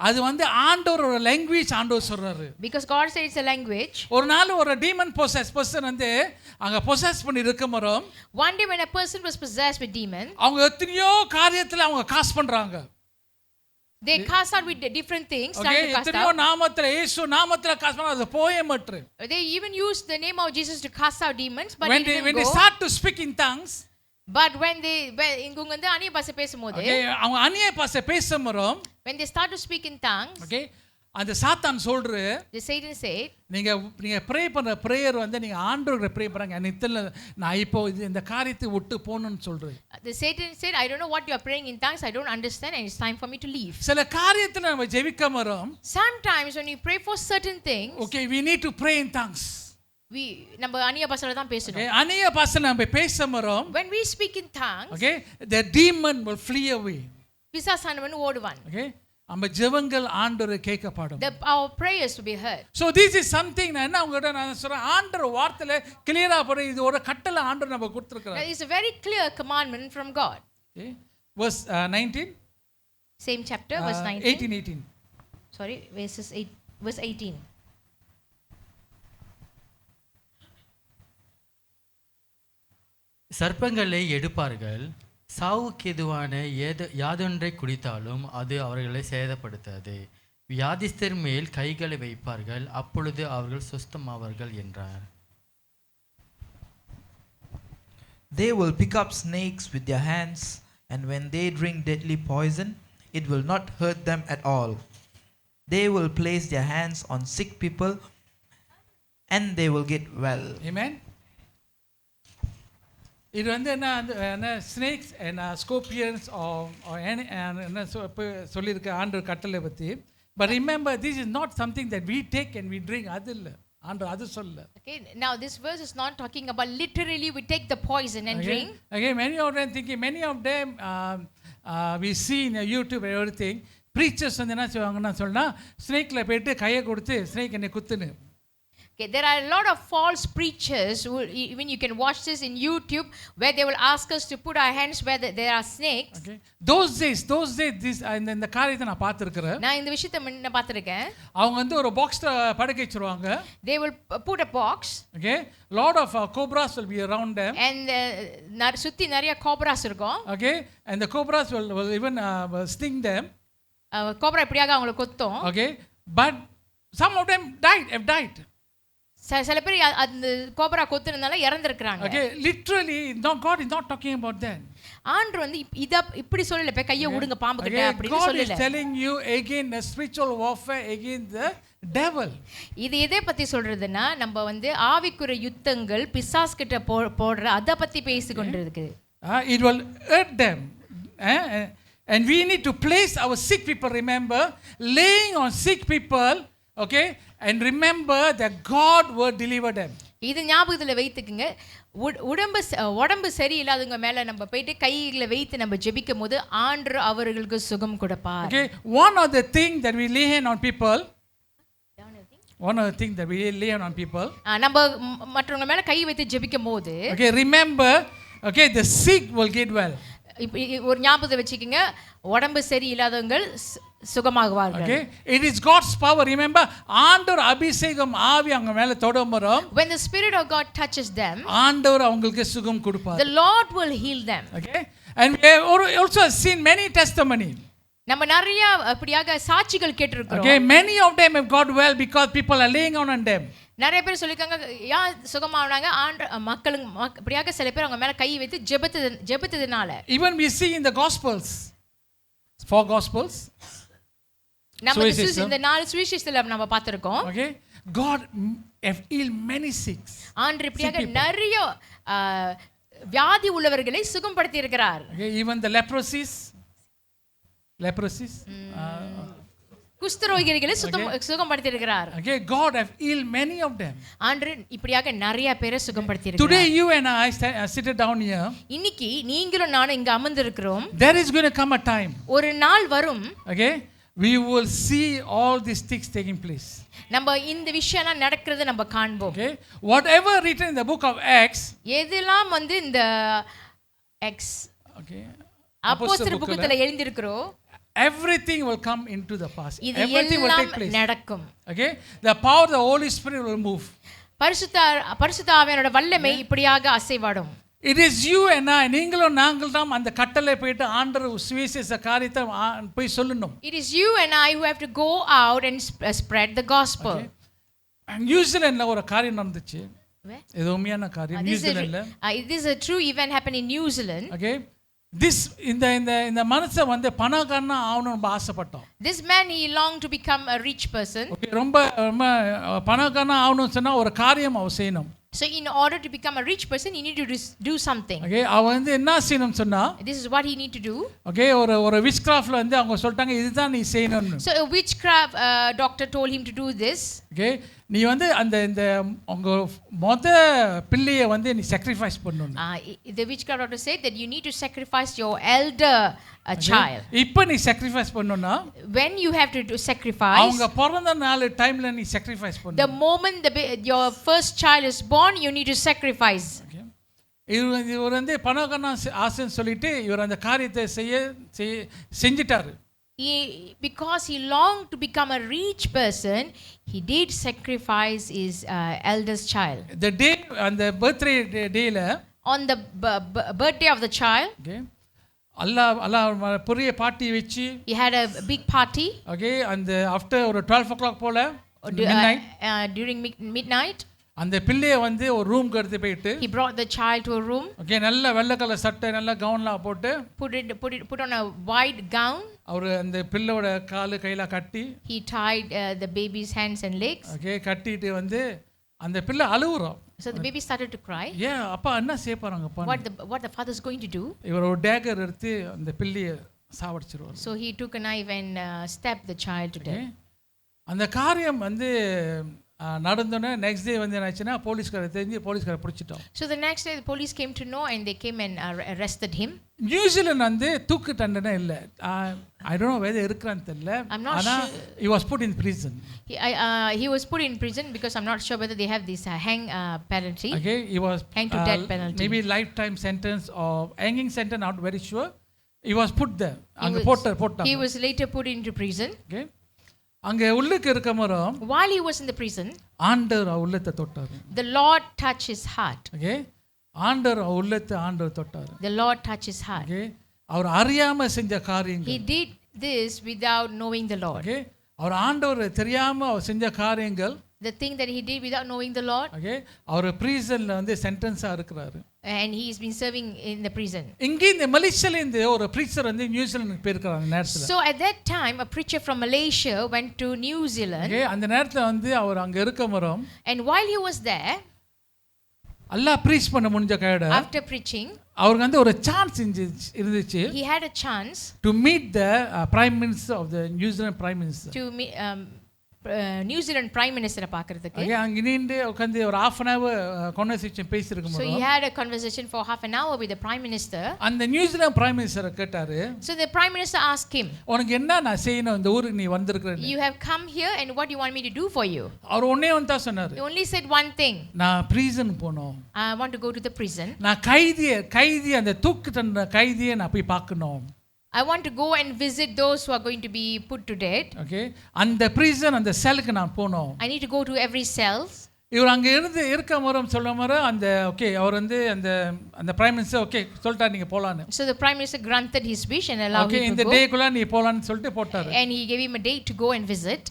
S1: அது வந்து ஆண்டவரோட லாங்குவேஜ் ஆண்டவர் சொல்றாரு.
S2: Because God says it's a language.
S1: ஒரு நாள் ஒரு demon possessed person வந்து அங்க possess பண்ணி இருக்கமரும்
S2: One day when a person was possessed with demon,
S1: அவங்க எத்தனையோ காரியத்துல அவங்க காசு பண்றாங்க.
S2: they cast out with different things.
S1: Okay
S2: trying to cast
S1: எத்தனையோ
S2: out.
S1: நாமத்துல இயேசு நாமத்துல காசு பண்ண அது போயே மாட்ரு.
S2: They even used the name of Jesus to cast out demons, but
S1: when
S2: it didn't
S1: they
S2: go.
S1: start to speak in tongues,
S2: But when இவங்க வந்து அந்நிய பாஷை பேசும்போது,
S1: ஓகே அவங்க அந்நிய பாஷை பேசும்போது
S2: when they start to speak in tongues,
S1: okay அந்த சாத்தான் சொல்ற
S2: the Satan said,
S1: நீங்க ப்ரே பண்ற பிரேயர் வந்து நீங்க ஆண்டவரை ப்ரே பண்றாங்க நித்தல நான் இப்போ இந்த காரியத்தை விட்டு போணும்னு சொல்றேன்.
S2: the Satan said, I don't know what you are praying in tongues, I don't understand, and it's time for me to leave.
S1: சில காரியத்துல நம்ம ஜெபிக்கமரும்
S2: Sometimes when you pray for certain things,
S1: okay we need to pray in tongues.
S2: நம்ம அந்நிய பாஷையில தான் பேசணும்.
S1: Okay அந்நிய பாஷை நம்ம பேசமரும்
S2: When we speak in tongues,
S1: okay the demon will flee away.
S2: பிசாசானவன் ஓடுவான்.
S1: ஓகே நம்ம ஜெபங்கள் ஆண்டவரை கேட்கப்படும்.
S2: Our prayers will be heard.
S1: So this is something நான் என்ன உங்ககிட்ட நான் சொல்றேன் ஆண்டவர் வார்த்தையில கிளியரா போற இது ஒரு கட்டளை ஆண்டவர் நமக்கு கொடுத்திருக்கார்.
S2: That is a very clear commandment from God.
S1: Okay verse 19
S2: Same chapter, verse 19.
S1: 18.
S2: Sorry, verse 18.
S3: சர்ப்பங்களை எடுப்பார்கள், சாவுக்கேதுவான யாதொன்றை குடித்தாலும் அது அவர்களை சேதப்படுத்தாது. வியாதிஸ்தர் மேல் கைகளை வைப்பார்கள், அப்பொழுது அவர்கள் சுஸ்தமாவார்கள் என்றார்.
S4: They will pick up snakes with their hands, and when they drink deadly poison, it will not hurt them at all. They will place their hands on sick people, and they will get well.
S1: Amen. இது வந்து என்ன snakes and ஸ்கோர்பியன்ஸ் என்ன சொல்லியிருக்க ஆண்டவர் கட்டளை பற்றி. But remember this is not something that we take and we drink. அது இல்லை ஆண்டவர் அது சொல்ல.
S2: Okay, now this verse is not talking about literally we take the poison and drink.
S1: Okay, many of them we see in YouTube and everything. Preachers வந்து என்ன செய்வாங்கன்னா சொன்னா ஸ்னேக்ல போயிட்டு கையை கொடுத்து ஸ்னேக் என்னை குத்துன்னு.
S2: Okay, there are a lot of false preachers who, even you can watch this in YouTube, where they will ask us to put our hands where there are snakes.
S1: Okay, those days this இந்த காரியத்தை நான் பார்த்திருக்கிறேன்.
S2: நான் இந்த விஷயத்தை முன்ன பார்த்திருக்கேன்.
S1: அவங்க வந்து ஒரு பாக்ஸ்ல படுக்க வச்சிருவாங்க.
S2: They will put a box.
S1: Okay, lot of cobras will be around them.
S2: And சுத்தி நிறைய cobras இருக்கும்.
S1: Okay, and the cobras will even sting them.
S2: Cobra இப்படியாக அவங்களை கொத்தும்.
S1: Okay, but some of them have died.
S2: சில பேர் அந்த cobra கொத்துனதால இறந்திருக்காங்க.
S1: Okay, literally God is not talking about that.
S2: ஆண்டவர் வந்து இத இப்படி சொல்லல, போய் கையை விடுங்க பாம்பு கிட்ட அப்படி சொல்லல.
S1: God is telling you again the spiritual warfare against the devil.
S2: இது எதை பத்தி சொல்றதுன்னா நம்ம வந்து ஆவிக்குரிய யுத்தங்கள் பிசாசு கிட்ட போடுற அத பத்தி பேசி கொண்டிருக்கு.
S1: It will hurt them. And we need to place our sick people, remember, laying on sick people, okay, and remember that God will deliver them.
S2: இது ஞாபகத்துல வைத்துக்குங்க. உடம்பு சரியில்லாதவங்க மேல நம்ம போயிட்டு கையில வைத்து நம்ம ஜெபிக்கும் போது ஆண்டவர் அவர்களுக்கு சுகம் கொடுப்பார்.
S1: Okay, one of the thing that we lay on people, நம்ம
S2: மற்றவங்க மேல கை வைத்து ஜெபிக்கும் போது,
S1: okay, remember, okay, the sick will get well.
S2: ஒரு ஞாபகத்தை வச்சுக்கங்க, உடம்பு சரியில்லாதவங்க சுகமாகுவார்கள்.
S1: Okay, it is God's power. Remember, ஆண்டவர் அபிஷேகம் ஆவி அவங்க மேல தொடும்போது,
S2: when the spirit of God touches them,
S1: ஆண்டவர் அவங்களுக்கு சுகம் கொடுப்பார்.
S2: the Lord will heal them.
S1: Okay, and we have also seen many testimony.
S2: நம்ம நிறைய அப்படியாக சாட்சிகள் கேட்டிருக்கிறோம்.
S1: Okay, many of them have got well because people are laying on them.
S2: நிறைய பேர் சொல்லிருக்காங்க யார் சுகமானாங்க இப்படியாக சில பேர் அவங்க மேல கை வைத்து ஜெபித்ததுனால.
S1: Even we see in the gospels, 4 gospels,
S2: நம்ம இந்த 4 சுவிசேஷத்துல நம்ம பார்த்திருக்கோம்.
S1: okay, God have healed many sick.
S2: ஆண்டவர் இப்படியாக நிறைய வியாதி உள்ளவர்களை சுகப்படுத்தி இருக்கிறார்.
S1: Okay, even the leprosies,
S2: குஷ்டரோகிகளை சுகப்படுத்தி இருக்கிறார்.
S1: Okay, God have healed many of them.
S2: ஆண்டவர் இப்படியாக நிறைய பேரை சுகப்படுத்தி இருக்கிறார்.
S1: Today you and I sit down here.
S2: இன்னைக்கு நீங்களும் நானும் இங்க அமர்ந்திருக்கிறோம்.
S1: There is going to come a time,
S2: ஒரு நாள் வரும்,
S1: okay, we will see all these things taking place.
S2: நம்ம இந்த விஷயம்லாம் நடக்கிறது நம்ம காண்போம்.
S1: Okay, whatever written in the book of Acts,
S2: எதெல்லாம் இந்த Acts,
S1: okay,
S2: அப்போஸ்தலர் புத்தகத்துல எழுதியிருக்கிறோ,
S1: everything will come into the past.
S2: இது
S1: Everything will take
S2: எல்லாம்
S1: place.
S2: நடக்கும்.
S1: Okay, the power of the Holy Spirit will move.
S2: பரிசுத்த ஆவியானோட வல்லமை இப்படியாக அசைவாடும்.
S1: It is you and I, நீங்களும் நாங்கள் தான் அந்த கட்டளை போயிட்டு ஆண்டவர் சுவிசேஷ காரியத்தை போய் சொல்லணும்.
S2: It is you and I who have to go out and spread the gospel.
S1: நியூசிலாந்துல ஒரு காரியம் நடந்துச்சு. இது உண்மையான காரியம் நியூசிலாந்துல.
S2: It is a true event happened in New Zealand.
S1: Okay, this இந்த மனுஷன் வந்து பணக்காரனா ஆகணும்னு ரொம்ப ஆசைப்பட்டான்.
S2: This man, he longed to become a rich person.
S1: Okay, ரொம்ப பணக்காரனா ஆகணும்னு சொன்னா ஒரு காரியம் அவன் செய்யணும்.
S2: So in order to become a rich person, he need to do something.
S1: Okay, அவன் வந்து என்ன செய்யணும் சொன்னா,
S2: this is what he need to do.
S1: Okay, ஒரு witchcraftல வந்து அவங்க சொல்லிட்டாங்க இதுதான் நீ செய்யணும்னு.
S2: So a witchcraft doctor told him to do this.
S1: Okay, நீ வந்து இந்த உங்க மொத பிள்ளையை வந்து நீ sacrifice பண்ணனும்.
S2: The witchcraft doctor said that you need to sacrifice your elder child.
S1: இப்போ நீ sacrifice பண்ணனும்னா,
S2: when you have to do sacrifice,
S1: அவங்க பிறந்த நாள் டைம்ல நீ sacrifice பண்ணனும்.
S2: the moment your first child is born, you need to sacrifice.
S1: Okay, இவர் வந்து பணக்காரனா ஆசைன்னு சொல்லிட்டு இவர் அந்த காரியத்தை செஞ்சிட்டாரு.
S2: Because he longed to become a rich person, he did sacrifice his eldest child.
S1: The day on the birthday dayல,
S2: on the birthday of the child,
S1: okay, Allah பெரிய party வெச்சு,
S2: he had a big party.
S1: Okay, and after ஒரு 12 o'clock போல midnight,
S2: during midnight,
S1: அந்த பிள்ளையை வந்து ஒரு ரூம்க்கு எடுத்து போயிட்டு,
S2: he brought the child to a room.
S1: Okay, நல்ல வெள்ளை கலர் சட்டை நல்ல கவுன்லாம் போட்டு
S2: put on a white gown.
S1: அவர் அந்த பிள்ளையோட கால் கையில கட்டி,
S2: he tied the baby's hands and legs.
S1: Okay, கட்டிட்டு வந்து அந்த பிள்ளை அழுவுறான்.
S2: So the baby started to cry.
S1: Yeah, அப்பா என்ன செய்ய போறாங்க அப்பா?
S2: What the father is going to do?
S1: இவர் ஒரு டேகர் எடுத்து அந்த பிள்ளையை சாவடிச்சிருவார்.
S2: So he took a knife and stabbed the child to death.
S1: அந்த காரியம் வந்து நடந்தோனே நெக்ஸ்ட் டே வந்து என்னாச்சுன்னா போலீஸ்காரர் தெரிஞ்சு போலீஸ்காரர் பிடிச்சிட்டோம்.
S2: So the next day the police came to know and they came and arrested him.
S1: New Zealand வந்து தூக்கு தண்டனை இல்ல. I don't know whether இருக்குறான்னு தெரியல. ஆனா he was put in prison.
S2: He was put in prison because I'm not sure whether they have this hang penalty.
S1: Okay, he was
S2: hang to death penalty.
S1: Maybe lifetime sentence or hanging sentence, not very sure. He was put there. அங்க போட்டாங்க.
S2: He was later put into prison.
S1: Okay, அங்க உள்ளுக்கு இருக்கமரோ,
S2: while he was in the prison,
S1: ஆண்டவர் உள்ளத்தை தொட்டார்.
S2: the Lord touched his heart.
S1: Okay, ஆண்டவர் உள்ளத்தை ஆண்டவர் தொட்டார்.
S2: the Lord touched his heart.
S1: Okay, அவர் அறியாம செஞ்ச காரியங்கள்.
S2: he did this without knowing the Lord.
S1: Okay, அவர் ஆண்டவர் தெரியாம அவர் செஞ்ச காரியங்கள்,
S2: the thing that he did without knowing the Lord.
S1: Okay, அவர் பிரிசன்ல வந்து சென்டென்ஸா இருக்கிறாரு.
S2: And he has been serving in the prison.
S1: இங்க இந்த மலேசியால இருந்து ஒரு பிரீச்சர் வந்து நியூசிலாந்துக்கு போயிருக்காங்க நேரத்துல.
S2: So at that time a preacher from Malaysia went to New Zealand.
S1: Okay, அந்த நேரத்துல வந்து அவர் அங்க இருக்கமரோ,
S2: and while he was there,
S1: Allah preach பண்ண முடிஞ்ச கையோட,
S2: after preaching,
S1: அவருக்கு வந்து ஒரு சான்ஸ் இருந்துச்சு.
S2: he had a chance
S1: to meet the prime minister of the New Zealand prime minister.
S2: to meet New Zealand prime minister பார்க்கிறதுக்கு.
S1: Okay, அங்க நின்னு உட்கார்ந்து ஒரு half an hour conversation பேசிருக்கும்.
S2: So he had a conversation for half an hour with the prime minister.
S1: அந்த New Zealand prime minister கேட்டாரு.
S2: So the prime minister asked him,
S1: உனக்கு என்ன நான் செய்யணும் இந்த ஊருக்கு நீ வந்திருக்கற?
S2: you have come here and what do you want me to do for you?
S1: அவர் ஒண்ணே ஒன்னு தான் சொன்னாரு.
S2: He only said one thing.
S1: நான் prison போணும்.
S2: I want to go to the prison.
S1: நான் கைதி அந்த தூக்கு தண்டனை கைதியை நான் போய் பார்க்கணும்.
S2: I want to go and visit those who are going to be put to death.
S1: Okay, அந்த prison அந்த செல்லுக்கு நான் போணும்.
S2: I need to go to every cell.
S1: இவர் அங்க இருந்து இருக்கமரம் சொல்லமர அந்த ஓகே அவர் வந்து அந்த பிரைம் மினிஸ்டர் ஓகே சொல்லிட்டார் நீங்க போலாம்னு.
S2: So the prime minister granted his wish and allowed him to go.
S1: Okay, இந்த டேக்குள்ள நீ போலாம்னு சொல்லிட்டு போட்டாரு.
S2: And he gave him a date to go and visit.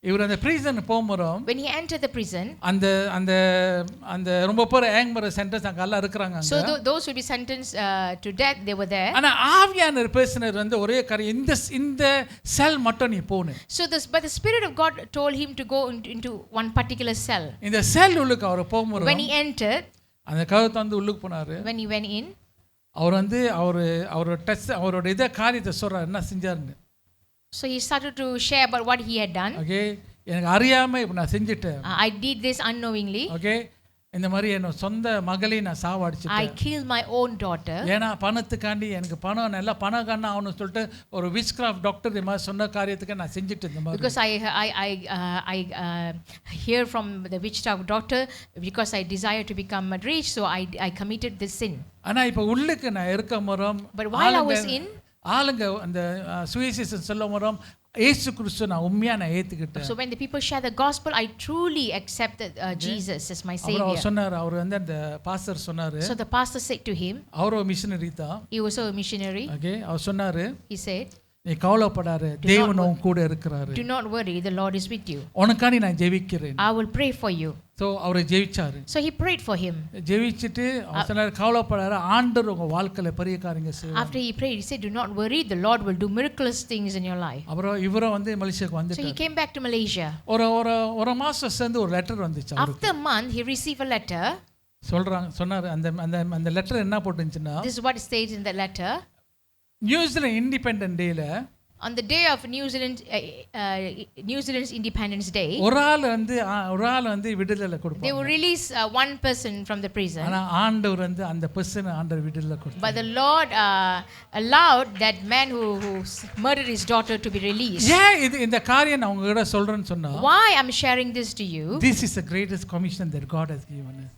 S1: இவர் அந்த prison போகும்போது
S2: when he entered the prison,
S1: அந்த அந்த அந்த ரொம்ப பேர் ஏங்கமர சென்டர்ஸ் அங்க எல்லாம் இருக்காங்க
S2: so
S1: அங்க.
S2: those who be sentenced to death, they were there.
S1: ஆனா ஆவியானவர் பேசினார் வந்து ஒரே காரியம், இந்த செல் மட்டும் நீ போன்னு.
S2: So but the Spirit of God told him to go into one particular cell.
S1: இந்த செல் உள்ளுக்கு அவர் போகும்போது
S2: When he entered,
S1: அந்த கதவை வந்து உள்ளுக்கு போனாரு.
S2: when he went in,
S1: அவர் வந்து அவரோட டெஸ்ட் அவரோட இத காரியத்தை சொல்றாரு என்ன செஞ்சாருன்னு.
S2: so he started to share about what he had done.
S1: Okay, எனக்கு அறியாம இப்ப நான் செஞ்சிட்டேன்.
S2: I did this unknowingly.
S1: Okay, இந்த மாதிரி என்னோட சொந்த மகளை நான்
S2: I
S1: சாவடிச்சிட்டேன்.
S2: killed my own daughter.
S1: ஏன்னா பணத்துக்காண்டி எனக்கு பணம் நல்லா பணம் கண்ணா ஆகணும்னு சொல்லிட்டு ஒரு விச் கிராஃப்ட் டாக்டர் இந்த மாதிரி சொன்ன காரியத்துக்கு நான் செஞ்சுட்டு இந்த மாதிரி.
S2: Because I hear from the witchcraft doctor, because I desire to become rich, so I committed this sin.
S1: ஆனா இப்ப உள்ளுக்கு நான் இருக்க மரம்
S2: But while I was in,
S1: ஆளுங்க அந்த சுவிசேஷம் சொல்ல மரம் இயேசு கிறிஸ்து நான் உண்மையா நான் ஏத்துக்கிட்டேன்.
S2: so when the people share the gospel, I truly accepted Jesus as my
S1: our
S2: savior.
S1: சொன்னாரு, அவர் வந்து அந்த பாஸ்டர் சொன்னாரு,
S2: So the pastor said to him,
S1: அவரோ மிஷனரி தான்.
S2: he was a missionary.
S1: Okay, அவர் சொன்னாரு,
S2: He said,
S1: நீ கவலைப்படாத, தேவன் உன் கூட இருக்கிறாரு,
S2: do not worry, the Lord is with you.
S1: உனக்காண்டி நான் ஜெபிக்கிறேன்.
S2: I will pray for you.
S1: So அவரை ஜெபிச்சாரு.
S2: So he prayed for him.
S1: ஜெபிச்சிட்டு அவர் சொன்னாரு, கவலைப்படாத, ஆண்டவர் உங்க வாழ்க்கையில பெரிய காரியங்களை செய்வார்.
S2: After he prayed, he said, do not worry, the Lord will do miraculous things in your life.
S1: அப்புறம் இவரும் வந்து மலேசியாக்கு
S2: So he
S1: வந்துட்டாரு.
S2: came back to Malaysia.
S1: ஒரு மாசம் சேர்ந்து ஒரு லெட்டர் வந்துச்சு அவருக்கு.
S2: After a month, he received a letter.
S1: சொன்னாரு அந்த அந்த அந்த லெட்டர் என்ன போட்டுச்சுன்னா,
S2: This is what states in the letter.
S1: New Zealand independent டேல
S2: On the day of New Zealand's Independence Day,
S1: ஒரு ஆள் வந்து விடுதலை
S2: they
S1: கொடுப்பாங்க.
S2: will release one person from the prison.
S1: ஆனா ஆண்டவர் வந்து அந்த பர்சன் ஆண்டவர் விடுதலை கொடுத்தார்.
S2: But the Lord allowed that man who murdered his daughter to be released.
S1: ஏன் இது இந்த காரியம் நான் உங்ககிட்ட சொல்றேன்னு சொன்னா,
S2: Why I'm sharing this to you?
S1: this is the greatest commission that God has given us.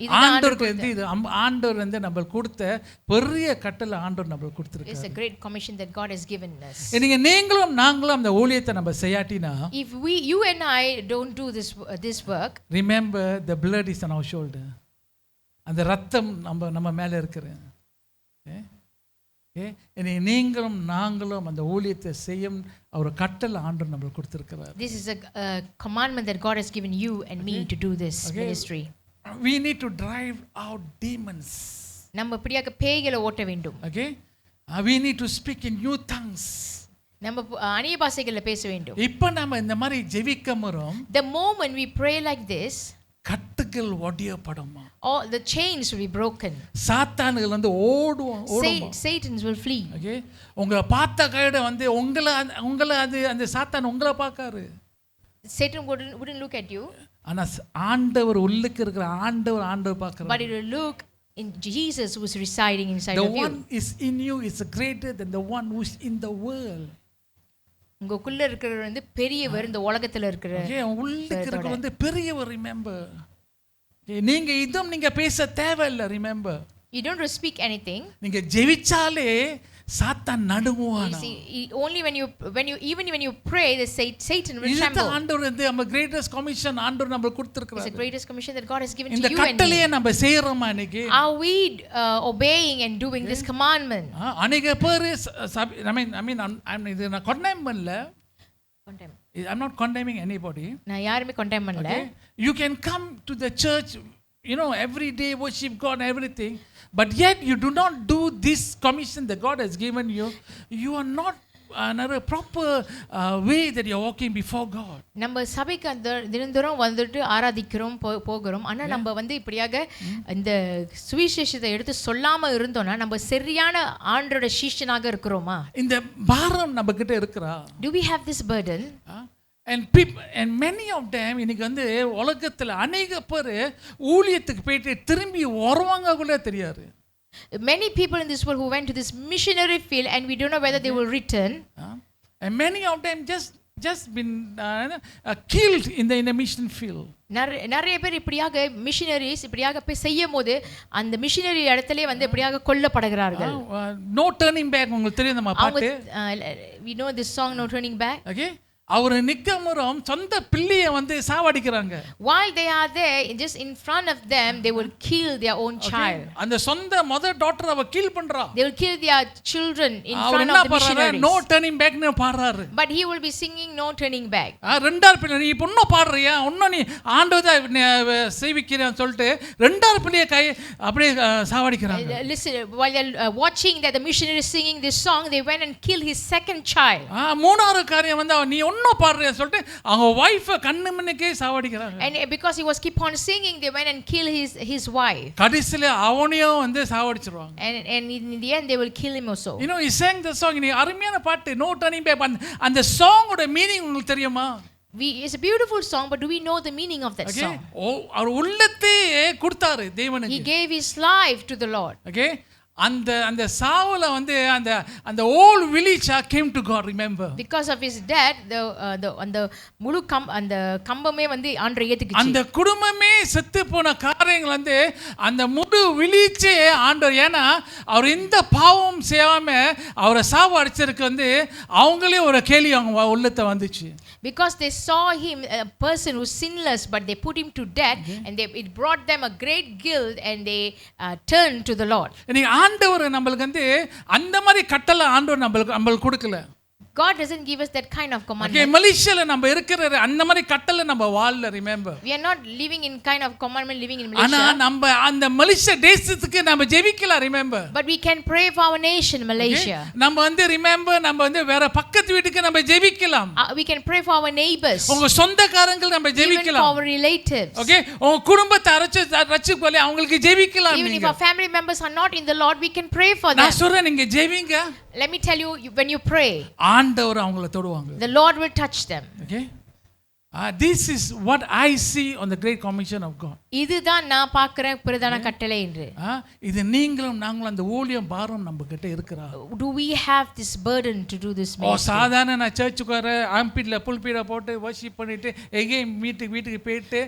S2: இதுதான்
S1: ஆண்டவருக்கு வந்து இது ஆண்டவர் வந்து நமக்கு கொடுத்த பெரிய கட்டளை ஆண்டவர் நமக்கு
S2: It's
S1: கொடுத்திருக்காரு.
S2: a great commission that God has given us.
S1: நீங்களும் நாங்களும் அந்த ஊழியத்தை நம்ம செய்யாட்டினா,
S2: If you and I don't do this work,
S1: remember the blood is on our shoulder. அந்த ரத்தம் நம்ம மேல இருக்குது. நீங்களும் நாங்களும் அந்த ஊழியத்தை செய்யும் ஒரு கட்டளை ஆண்டவர் நமக்கு கொடுத்திருக்கிறார்.
S2: this is a commandment that God has given you and me to do this ministry.
S1: We need to drive out demons.
S2: நம்ம இப்படியாக பேய்களை ஓட்ட வேண்டும்.
S1: Okay, we need to speak in new tongues.
S2: நம்ம அந்நிய பாஷைகள்ல பேச வேண்டும்.
S1: இப்போ நாம இந்த மாதிரி ஜெபிக்கமறோம்,
S2: The moment we pray like this,
S1: கட்டுகள் ஒடியப்படுமா,
S2: all the chains will be broken.
S1: சாத்தான்கள் வந்து ஓடுமா.
S2: Satans will flee.
S1: Okay, உங்களை பார்த்த கையிட வந்து உங்களை அந்த சாத்தான் உங்களை பார்க்காரு.
S2: Satan wouldn't look at you,
S1: ஆனா ஆண்டவர் உள்ளுக்கு இருக்கிற ஆண்டவர் பார்க்கறாரு.
S2: but it will look in Jesus who is residing inside
S1: The
S2: of you.
S1: one is in you is greater than the one who is in the world.
S2: உங்களுக்குள்ள இருக்கிறவர் வந்து பெரியவர், இந்த உலகத்துல இருக்கிற.
S1: Okay, உள்ளுக்கு இருக்கிற வந்து பெரியவர். Remember, நீங்க பேச தேவையில்லை. Remember,
S2: You don't speak anything.
S1: நீங்க ஜெபிச்சாலே சாத்தான் நடுங்குவானா.
S2: Only when you pray, the Satan will
S1: இது
S2: tremble.
S1: ஆண்டவர் வந்து நம்ம greatest commission ஆண்டவர் நமக்கு
S2: It's
S1: கொடுத்திருக்கிறார்.
S2: the greatest commission that God has given
S1: இந்த
S2: to you and me.
S1: கட்டளையை நம்ம செய்யறோமா இன்னைக்கு?
S2: Are we obeying and doing this commandment?
S1: அநேக பேர் இது நான் condemn பண்ணல. I'm not condemning anybody.
S2: நான் யாருமே condemn பண்ணல.
S1: Okay, you can come to the church, every day worship God and everything, but yet you do not do this commission that God has given you. You are not another proper way that you are walking before God.
S2: நம்ம சபைக்கு தினந்தோறும் வந்துட்டு ஆராதிக்கிறோம் போகிறோம். ஆனா நம்ம வந்து இப்படியாக இந்த சுவிசேஷத்தை எடுத்து சொல்லாம இருந்தோம்னா நம்ம சரியான ஆண்டவரோட சீஷனாக இருக்கிறோமா?
S1: இந்த பாரம் நம்ம கிட்ட இருக்குறா?
S2: Do we have this burden?
S1: And many of them இன்னைக்கு வந்து உலகத்துல அநேக பேர் ஊழியத்துக்கு போயிட்டு திரும்பி வருவாங்க கூட தெரியாது.
S2: Many people in this world who went to this missionary field and we don't know whether they will return.
S1: And many of them just been killed in the mission field.
S2: நிறைய பேர் இப்படியாக மிஷனரிஸ் இப்படியாக போய் செய்யும்போது அந்த missionary இடத்திலே வந்து இப்படியாக கொல்லப்படுகிறார்கள்.
S1: No turning back. உங்களுக்கு தெரியும் நம்ம பாட்டு.
S2: We know this song, No Turning Back.
S1: Okay, அவர் நிக்கமரும் சொந்த பிள்ளைய வந்து சாவடிக்கிறாங்க.
S2: While they are there, just in front of them, they will kill their own child.
S1: அந்த சொந்த மதர் டாட்டர் அவ கில் பண்றா.
S2: They will kill their children in
S1: அவர்
S2: front
S1: என்ன
S2: of the missionaries.
S1: No turning back னு பாடுறாரு.
S2: But he will be singing no turning back.
S1: ரெண்டாவது பிள்ளை நீ இப்போ இன்னும் பாடுறியா, இன்னும் நீ ஆண்டவரை சேவிக்கிறேன்னு சொல்லிட்டு ரெண்டாவது பிள்ளைய கை அப்படியே சாவடிக்கிறாங்க.
S2: Listen, while they're watching that the missionary is singing this song, they went and killed his second child.
S1: மூணாவது காரியம் வந்து நீ இன்னும் பாடுறியான்னு சொல்லிட்டு அவங்க வைஃப் கண்ணு முன்னக்கே சாவடிக்கிறாங்க.
S2: And because he was keep on singing, they went and killed his wife.
S1: கடைசில அவனையும் வந்து சாவடிச்சிருவாங்க.
S2: And in the end they will kill him also.
S1: You know, he sang the song. நீ அருமையான பாட்டு நோ டர்னிங் பேக். அந்த சாங்கோட meaning உங்களுக்கு தெரியுமா?
S2: It's a beautiful song, but do we know the meaning of that song?
S1: அவர் உள்ளத்தையே கொடுத்தாரு தேவனுக்கு.
S2: He gave his life to the Lord.
S1: Okay, அந்த சாவுல வந்து அந்த whole village came to God, remember.
S2: Because of his death, the முழு அந்த கம்பமே வந்து ஆண்டவரை ஏத்துக்கிச்சு.
S1: அந்த குடும்பமே செத்து போன காரியங்கள் வந்து அந்த முழு விழிச்சே ஆண்டவர், ஏன்னா அவர் எந்த பாவம் செய்யாம அவரை சாவு அடிச்சிருக்கு வந்து அவங்களே ஒரு கேள்வி அவங்க உள்ளத்தை வந்துச்சு.
S2: Because they saw him a person who's sinless, but they put him to death, and it brought them a great guilt, and they turned to the Lord.
S1: ஆண்டவர் நம்மளுக்கு வந்து அந்த மாதிரி கட்டளை ஆண்டவர் நம்மளுக்கு கொடுக்கல.
S2: God doesn't give us that kind of commandment.
S1: Okay, மலேசியால நம்ம இருக்கிற அந்த மாதிரி கட்டளை நம்ம வாழல, remember.
S2: We are not living in kind of commandment living in Malaysia.
S1: ஆனா நம்ம அந்த மலேசியா தேசத்துக்கு நம்ம ஜெபிக்கலாம், remember.
S2: But we can pray for our nation Malaysia.
S1: நம்ம வந்து remember நம்ம வந்து வேற பக்கத்து வீட்டுக்கு நம்ம ஜெபிக்கலாம்.
S2: We can pray for our neighbors.
S1: உங்க சொந்தக்காரங்க நம்ம ஜெபிக்கலாம்.
S2: Even for our relatives.
S1: Okay, உங்க குடும்பத்தை ரட்சிக்கல அவங்களுக்கு ஜெபிக்கலாம்.
S2: Even if our family members are not in the Lord, we can pray for them.
S1: நான் சொல்றேன் நீங்க ஜெபிங்க.
S2: Let me tell you, when you pray,
S1: ஆண்டவர் அவங்களை தொடுவாங்க.
S2: the Lord will touch them.
S1: Okay, this is what I see on the great commission of God.
S2: இதுதான் நான் பார்க்கிற பிரதான கட்டளை என்று.
S1: இது நீங்களும் நாங்களும் அந்த ஊழியம் பாரம் நம்ம கிட்ட இருக்குறா.
S2: Do we have this burden to do this ministry?
S1: சாதாரண நான் சர்ச்சுக்கு வர ஆம்பிட்ல புல்பீட போட்டு வர்ஷிப் பண்ணிட்டு எகைன் வீட்டுக்கு போயிட்டு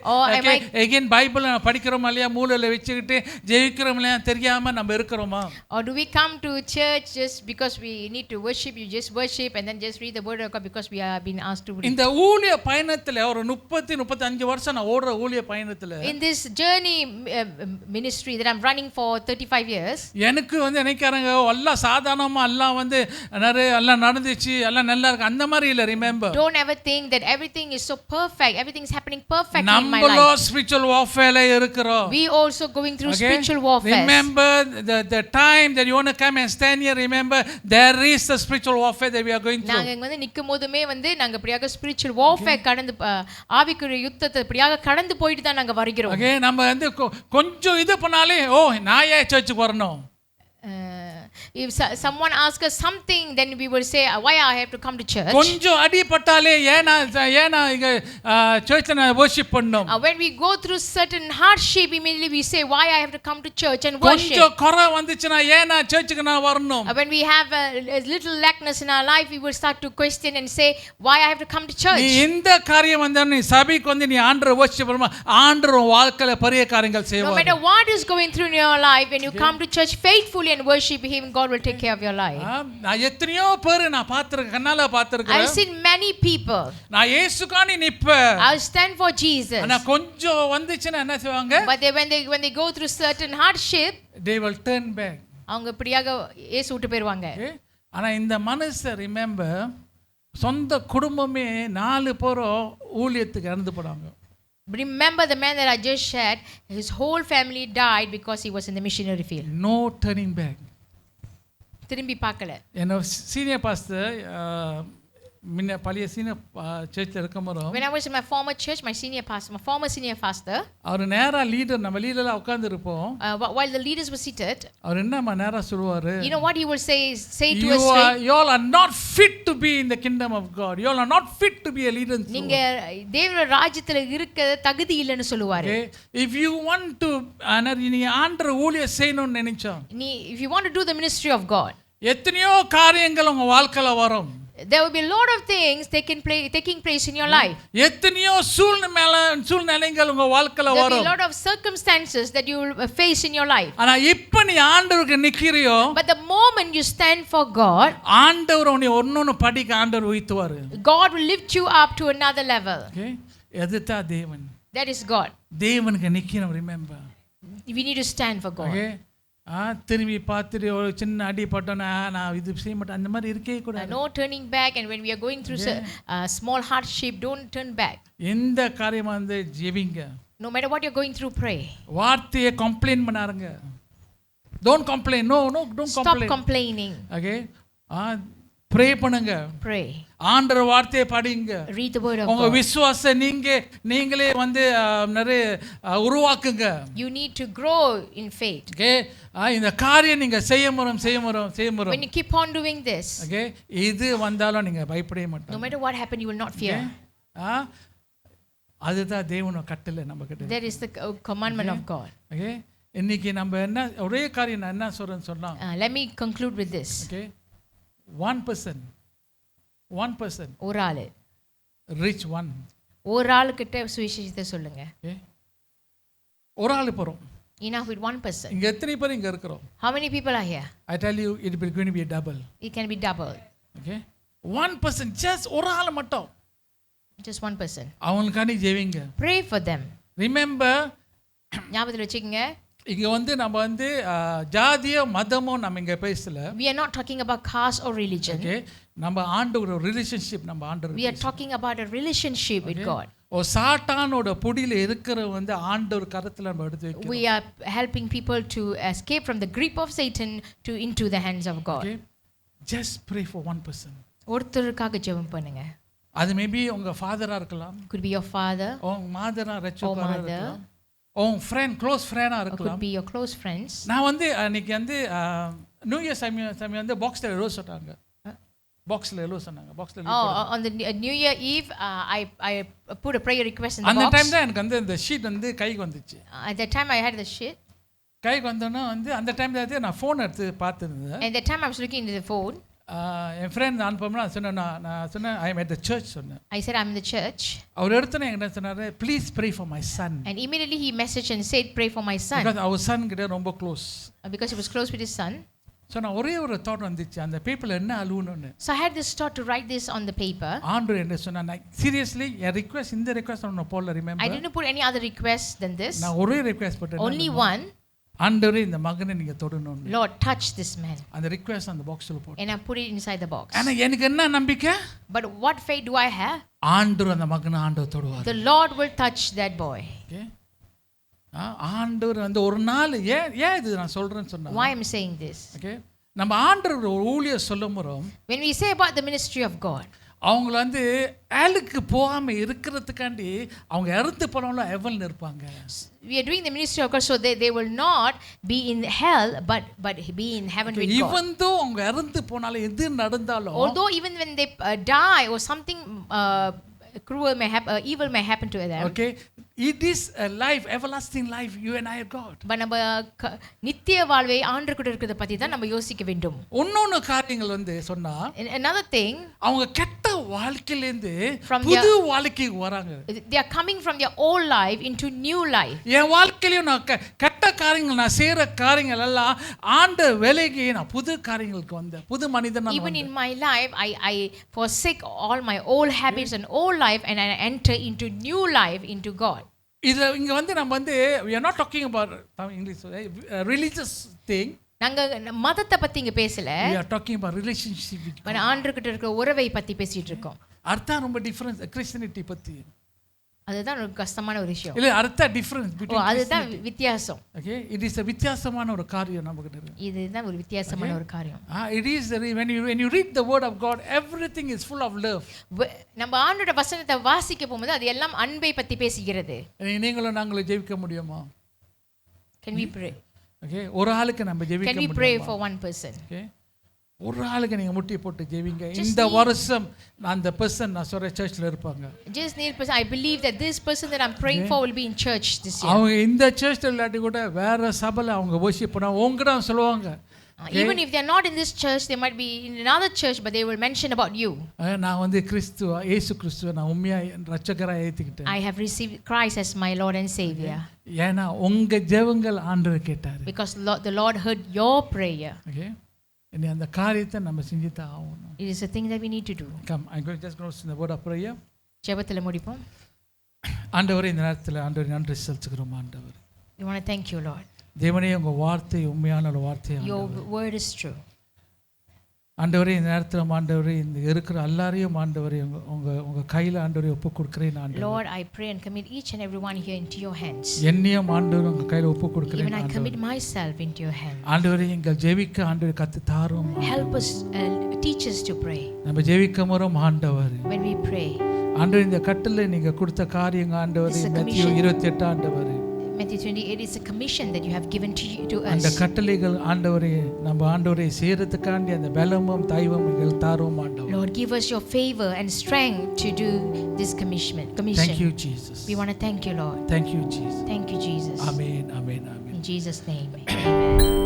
S1: எகைன் பைபிள் படிக்கிறோமா இல்லையா மூலையில வச்சுக்கிட்டு ஜெயிக்கிறோம் இல்லையா தெரியாம நம்ம இருக்கிறோமா?
S2: Or do we come to church just because we need to worship, you just worship and then just read the word of God because we are being asked to read?
S1: இந்த ஊழிய பயணத்துல ஒரு 35 வருஷம் நான் ஓடுற ஊழிய பயணத்துல,
S2: in this journey ministry that I'm running for 35 years,
S1: எனக்கு வந்து நினைக்கிறாங்க எல்லாம் சாதாரணமா எல்லாம் வந்து எல்லாம் நடந்துச்சு எல்லாம் நல்லா இருக்கு அந்த மாதிரி இல்ல. Remember,
S2: don't ever think that everything is so perfect, everything is happening perfectly in my
S1: நம்மளோ
S2: life.
S1: spiritual warfare இருக்கிறோம்.
S2: We also going through spiritual warfare.
S1: Remember the time that you want to come and stand here, remember there is the spiritual warfare that we are going through.
S2: நாங்க வந்து நிக்கும்போதுமே வந்து நாங்க இப்படியாக spiritual warfare கடந்து ஆவிக்குரிய யுத்தத்தை இப்படியாக கடந்து போயிட்டு தான் நாங்க வருகிறோம்.
S1: ஓகே, நம்ம வந்து கொஞ்சம் இது பண்ணாலே நான் ஏன் சர்ச்சுக்கு வரணும்?
S2: If someone asks us something, then we will say why I have to come to church.
S1: கொஞ்சம் அடிபட்டாலே ஏனா இங்க சர்ச்ல நான் வர்ஷிப் பண்ணனும்.
S2: When we go through certain hardship, immediately we say why I have to come to church and worship.
S1: கொஞ்சம் குறை வந்துச்சுனா ஏனா சர்ச்சுக்கு நான் வரணும்?
S2: When we have a little lackness in our life, we will start to question and say why I have to come to church.
S1: நீ இந்த காரியம் வந்தா நீ சபைக்கு வந்து நீ ஆண்டவரை வர்ஷிப் பண்ணுமா, ஆண்டவர் வாழ்க்கையில பெரிய காரியங்கள் செய்வார்.
S2: No matter what is going through in your life, when you come to church faithfully and worship him, God will take care of your life.
S1: நான் எத்தனையோ பேர் நான் பார்த்திருக்கேன், கண்ணால பார்த்திருக்கேன்.
S2: I've seen many people.
S1: நான் இயேசுக்காண்டி நிப்பேன்.
S2: I'll stand for Jesus.
S1: ஆனா கொஞ்சம் வந்துச்சுனா என்ன செய்வாங்க?
S2: But when they go through certain hardship,
S1: they will turn back.
S2: அவங்க இப்படியாக இயேசு விட்டு போயிடுவாங்க.
S1: ஆனா இந்த மனுஷன் ரிமெம்பர் சொந்த குடும்பமே 4 பேரும் ஊழியத்துக்கு இறந்து போறாங்க.
S2: Remember the man that I just shared, his whole family died because he was in the missionary field.
S1: No turning back.
S2: திரும்பி பார்க்கல.
S1: என்னோட சீனியர் பாஸ்டர் முன்ன பழைய சீனியர் சர்ச்சில் இருக்கும்போது,
S2: when I was in my former church, my former senior pastor,
S1: அவர் நேரா leader, நம்ம லீடர்லாம் உட்கார்ந்து இருப்போம்,
S2: while the leaders were seated,
S1: அவர் என்னமா நேரா சொல்வாரு,
S2: you know what he will say to us,
S1: you all are not fit to be in the kingdom of God, you all are not fit to be a leader.
S2: நீங்க தேவனுடைய ராஜ்யத்துல இருக்க தகுதி இல்லைன்னு சொல்லுவாரு.
S1: If you want to நீ ஆண்டவர் ஊழியம் செய்யணும்னு நினைச்சா,
S2: if you want to do the ministry of God,
S1: எத்தனையோ காரியங்கள் உங்க வாழ்க்கையில வரும்.
S2: there will be a lot of things taking place in your life.
S1: எத்தனையோ சூழ்நிலைகள் உங்க வாழ்க்கையில
S2: There will be
S1: வரும்.
S2: a lot of circumstances that you will face in your life.
S1: ஆனா இப்ப நீ ஆண்டவருக்கு நிக்கிறியோ,
S2: But the moment you stand for God,
S1: ஆண்டவர் உன்னை ஒன்னொன்னு படிக்க ஆண்டவர் உயர்த்துவாரு.
S2: God will lift you up to another level.
S1: Okay, எதுதான் தேவன்.
S2: That is God.
S1: தேவனுக்கு நிக்கணும், remember.
S2: We need to stand for God.
S1: Okay, திரும்பி பார்த்துட்டு ஒரு சின்ன அடி பட்டோன்னா நான் இது செய்ய மாட்டேன், அந்த மாதிரி இருக்கே கூடாது.
S2: No turning back, and when we are going through small hardship, don't turn back.
S1: எந்த காரியமா வந்து ஜெபிங்க.
S2: No matter what you're going through, pray.
S1: வார்த்தையை கம்ப்ளைண்ட் பண்ணாருங்க. Don't complain. No, don't
S2: Stop
S1: complain.
S2: complaining.
S1: Okay, pray பண்ணுங்க.
S2: Pray.
S1: ஆண்டவர் வார்த்தையை படிங்க.
S2: Read the word of
S1: உங்க
S2: God.
S1: விசுவாச நீங்களே வந்து நிறைய உருவாக்குங்க.
S2: You need to grow in faith.
S1: Okay, இந்த காரியம் நீங்க செய்ய முறம்.
S2: When you keep on doing this,
S1: Okay, இது வந்தாலும் நீங்க பயப்படவே
S2: no
S1: மாட்டீங்க.
S2: matter what happen, you will not fear.
S1: அதுதான் தேவனோட கட்டளை நம்ம கிட்ட.
S2: That is the commandment of God.
S1: Okay, இன்னைக்கு நம்ம என்ன ஒரே காரியம் நான் என்ன சொல்றேன்னு சொன்னா,
S2: Let me conclude with this.
S1: Okay, 1%
S2: ஒரு ஆளு
S1: reach one.
S2: ஒரு ஆளு கிட்ட சுவிசேஷத்தை சொல்லுங்க.
S1: Okay, ஒரு ஆளு போறோம்.
S2: Enough with one person.
S1: இங்க எத்தனை பேர் இங்க இருக்கிறோம்?
S2: How many people are here?
S1: I tell you, it will going to be a double.
S2: It can be double.
S1: Okay, 1%, just ஒரு ஆள் மட்டும்.
S2: Just one person.
S1: அவங்களுக்காண்டி ஜெபிங்க.
S2: Pray for them.
S1: Remember,
S2: ஞாபகத்துல வச்சுக்கங்க,
S1: இங்க வந்து நம்ம வந்து ஜாதியோ மதமோ நம்ம இங்க பேசல.
S2: we are not talking about caste or religion.
S1: Okay, நம்ம ஆண்டவரோட ரிலேஷன்ஷிப் நம்ம ஆண்டவர்.
S2: We are talking about a relationship with God.
S1: ஓ சாத்தானோட புடியில இருக்கிற வந்து ஆண்டவர் கரத்துல நம்ம எடுத்து வைக்கிறோம்.
S2: We are helping people to escape from the grip of Satan to into the hands of God.
S1: Okay, just pray for 1%.
S2: ஒருத்தருக்காக ஜெபம் பண்ணுங்க.
S1: அது மேபி உங்க ஃாதரா இருக்கலாம்.
S2: Could be your father.
S1: உங்க மாதரா ரட்சகரா
S2: mother.
S1: இருக்கலாம். உங்க ஃப்ரெண்ட் க்ளோஸ் ஃப்ரெண்டா
S2: Or could
S1: இருக்கலாம்.
S2: be your close friends.
S1: நான் வந்து அன்னைக்கு வந்து நியூ இயர் சமயம் வந்து பாக்ஸ்ல எழுத சொன்னாங்க. பாக்ஸ்ல எழுத சொன்னாங்க. பாக்ஸ்ல
S2: On the New Year Eve, I put a prayer request in the
S1: அந்த
S2: box.
S1: டைம் தான் எனக்கு வந்து இந்த ஷீட் வந்து கைக்கு வந்துச்சு.
S2: At that time I had the sheet.
S1: கைக்கு வந்தோன்னா வந்து அந்த டைம் தான் நான் ஃபோன் எடுத்து பார்த்துருந்தேன்.
S2: At that time I was looking into the phone.
S1: என் ஃப்ரெண்ட் அனுப்போம்னா நான் சொன்னேன் I am at the church சொன்னேன்.
S2: I said I'm in the church.
S1: அவர் எடுத்தோன்னே என்ன சொன்னாரு, please pray for my son.
S2: And immediately he messaged and said, pray for my son.
S1: Because அவர் சன் கிட்ட ரொம்ப close.
S2: Because he was close with his son.
S1: So நான் ஒரே ஒரு தாட் வந்துச்சு, அந்த பேப்பரில் என்ன அழுவணும்னு.
S2: So I had this thought to write this on the paper.
S1: ஆண்டவர் என்ன சொன்னா, சீரியஸ்லி என் ரிக்வெஸ்ட் இந்த ரிக்வெஸ்ட் நான் போடல.
S2: I
S1: remember,
S2: didn't put any other request than this.
S1: நான் ஒரே ரிக்வெஸ்ட் போட்டேன்.
S2: Only one.
S1: ஆண்டவரே இந்த மகனை நீங்க தொடணும்.
S2: Lord, touch this man.
S1: அந்த ரிக்வெஸ்ட் அந்த பாக்ஸ்ல போட்டேன்.
S2: And I put it inside the box.
S1: ஆனா எனக்கு என்ன நம்பிக்கை?
S2: But what faith do I have?
S1: ஆண்டவர் அந்த மகனை ஆண்டவர் தொடுவார்.
S2: The Lord will touch that boy.
S1: Okay, ஆண்டவர் வந்து ஒரு நாள் ஏன் இது நான் சொல்றேன்னு சொன்னா,
S2: Why I'm saying this?
S1: Okay, நம்ம ஆண்டவர் ஊழியர் சொல்லும்போது
S2: When we say about the ministry of God,
S1: அவங்க வந்து ஏலுக்கு போகாம இருக்கிறதுக்காண்டி அவங்க இறந்து போனாலும் ஹெவன்ல இருப்பாங்க.
S2: we are doing the ministry of God so they will not be in hell but be in heaven with God.
S1: even though அவங்க இறந்து போனாலும் எது நடந்தாலும்,
S2: Although even when they die or something cruel may happen, evil may happen to them.
S1: Okay, it is a life, everlasting life you and I have got.
S2: but நம்ம நித்திய வாழ்வை ஆண்டு கூட இருக்கிறத பத்தி தான் நம்ம யோசிக்க வேண்டும்.
S1: இன்னொன்னு காரியங்கள் வந்து சொன்னா,
S2: Another thing,
S1: அவங்க கெட்ட வாழ்க்கையில இருந்து
S2: From
S1: புது வாழ்க்கைக்கு வராங்க.
S2: they are coming from their old life into new life.
S1: என் வாழ்க்கையிலும் நான் கெட்ட காரியங்கள் நான் செய்யற காரியங்கள் எல்லாம் ஆண்ட வேலைக்கு நான் புது காரியங்களுக்கு வந்தேன், புது மனிதன்.
S2: Even in my life I forsake all my old habits and old life and I enter into new life into God.
S1: இது இங்க வந்து நம்ம வந்து we are not talking about English religious thing.
S2: நாங்க மதத்தை பத்தி இங்க பேசல.
S1: We are talking about relationship with God.
S2: ஆண்டவர் கிட்ட இருக்கிற உறவை பத்தி பேசிட்டு இருக்கோம்.
S1: அர்த்தம் ரொம்ப டிஃபரன்ஸ் கிறிஸ்டியானிட்டி பத்தி.
S2: அதுதான் ஒரு கஷ்டமான ஒரு விஷயம்.
S1: இல்ல அர்த்தம் டிஃபரன்ஸ் between
S2: அதுதான் வித்தியாசம்.
S1: Okay, it is a வித்தியாசமான ஒரு காரியம் நமக்கு இருக்கு.
S2: இதுதான் ஒரு வித்தியாசமான ஒரு காரியம்.
S1: It is when you read the word of God, everything is full of love.
S2: நம்ம ஆண்டவருடைய வசனத்தை வாசிக்க போகும்போது அது எல்லாம் அன்பை பத்தி பேசுகிறது.
S1: நீங்களும் நாங்களும் ஜெபிக்க முடியுமா?
S2: Can we pray?
S1: Okay, ஒரு ஆளுக்கு நம்ம ஜெபிக்க
S2: Can we
S1: முடியுமா?
S2: pray for one person?
S1: Okay, ஒரு ஆளுக்கு நீங்க முட்டி போட்டு ஜெபிங்க. இந்த வருஷம் அந்த person நான் சொல்ற சர்ச்ல இருப்பாங்க.
S2: Just need person. I believe that this person that I'm praying for will be in church this year.
S1: அவங்க இந்த சர்ச்ல இல்லாட்டி கூட வேற சபையில அவங்க worship பண்ணா உங்ககிட்ட சொல்லுவாங்க,
S2: Even if they're not in this church, they might be in another church, but they will mention about you.
S1: நான் வந்து இயேசு கிறிஸ்துவை நான் உண்மையா ரட்சகராக ஏற்றுக்கிட்டேன்.
S2: I have received Christ as my Lord and Savior.
S1: ஏன்னா உங்க ஜெபங்கள் ஆண்டவர் கேட்டாரு.
S2: Because the Lord heard your prayer.
S1: Okay. இனி அந்த காரியத்தை நம்ம செஞ்சு தான் ஆகணும்.
S2: It is a thing that we need to do.
S1: Come, I'm going just going to say the word of prayer.
S2: ஜெபத்துல முடிப்போம்.
S1: ஆண்டவரே இந்த நேரத்தில் ஆண்டவரே நன்றி செலுத்துகிறோம் ஆண்டவர்.
S2: We want to thank you, Lord.
S1: தேவனே உங்க வார்த்தை உண்மையான ஒரு வார்த்தை.
S2: Your word is true.
S1: ஆண்டவரே இந்த நேரத்தில் ஆண்டவரே இந்த இருக்கிற எல்லாரையும் ஆண்டவரே உங்க கையில ஆண்டவரே ஒப்பு கொடுக்கிறேன் ஆண்டவரே.
S2: Lord, I pray and commit each and every one here into your hands.
S1: என்னையும் ஆண்டவரே உங்க கையில ஒப்பு கொடுக்கிறேன்
S2: Even I
S1: ஆண்டவரே.
S2: commit myself into your hands.
S1: ஆண்டவரே எங்கள் ஜெபிக்க ஆண்டவரே கத்து தாரும்.
S2: Help us, teach us to pray.
S1: நம்ம ஜெபிக்க மரம் ஆண்டவரே.
S2: When we pray.
S1: ஆண்டவரே இந்த கட்டளை நீங்க கொடுத்த காரியங்க ஆண்டவரே மத்தேயு 28 ஆண்டவரே.
S2: Matthew 28 is a commission that you have given to us.
S1: அந்த கட்டளைகள் ஆண்டவரே நம்ம ஆண்டவரே செய்யறதுக்காண்டி அந்த பலமும் தைவமும் தாரும் ஆண்டவரே.
S2: Lord, give us your favor and strength to do this commission.
S1: Thank you Jesus.
S2: We want to thank you, Lord.
S1: Thank you Jesus.
S2: Thank you Jesus.
S1: Amen, amen, amen.
S2: In Jesus name. Amen.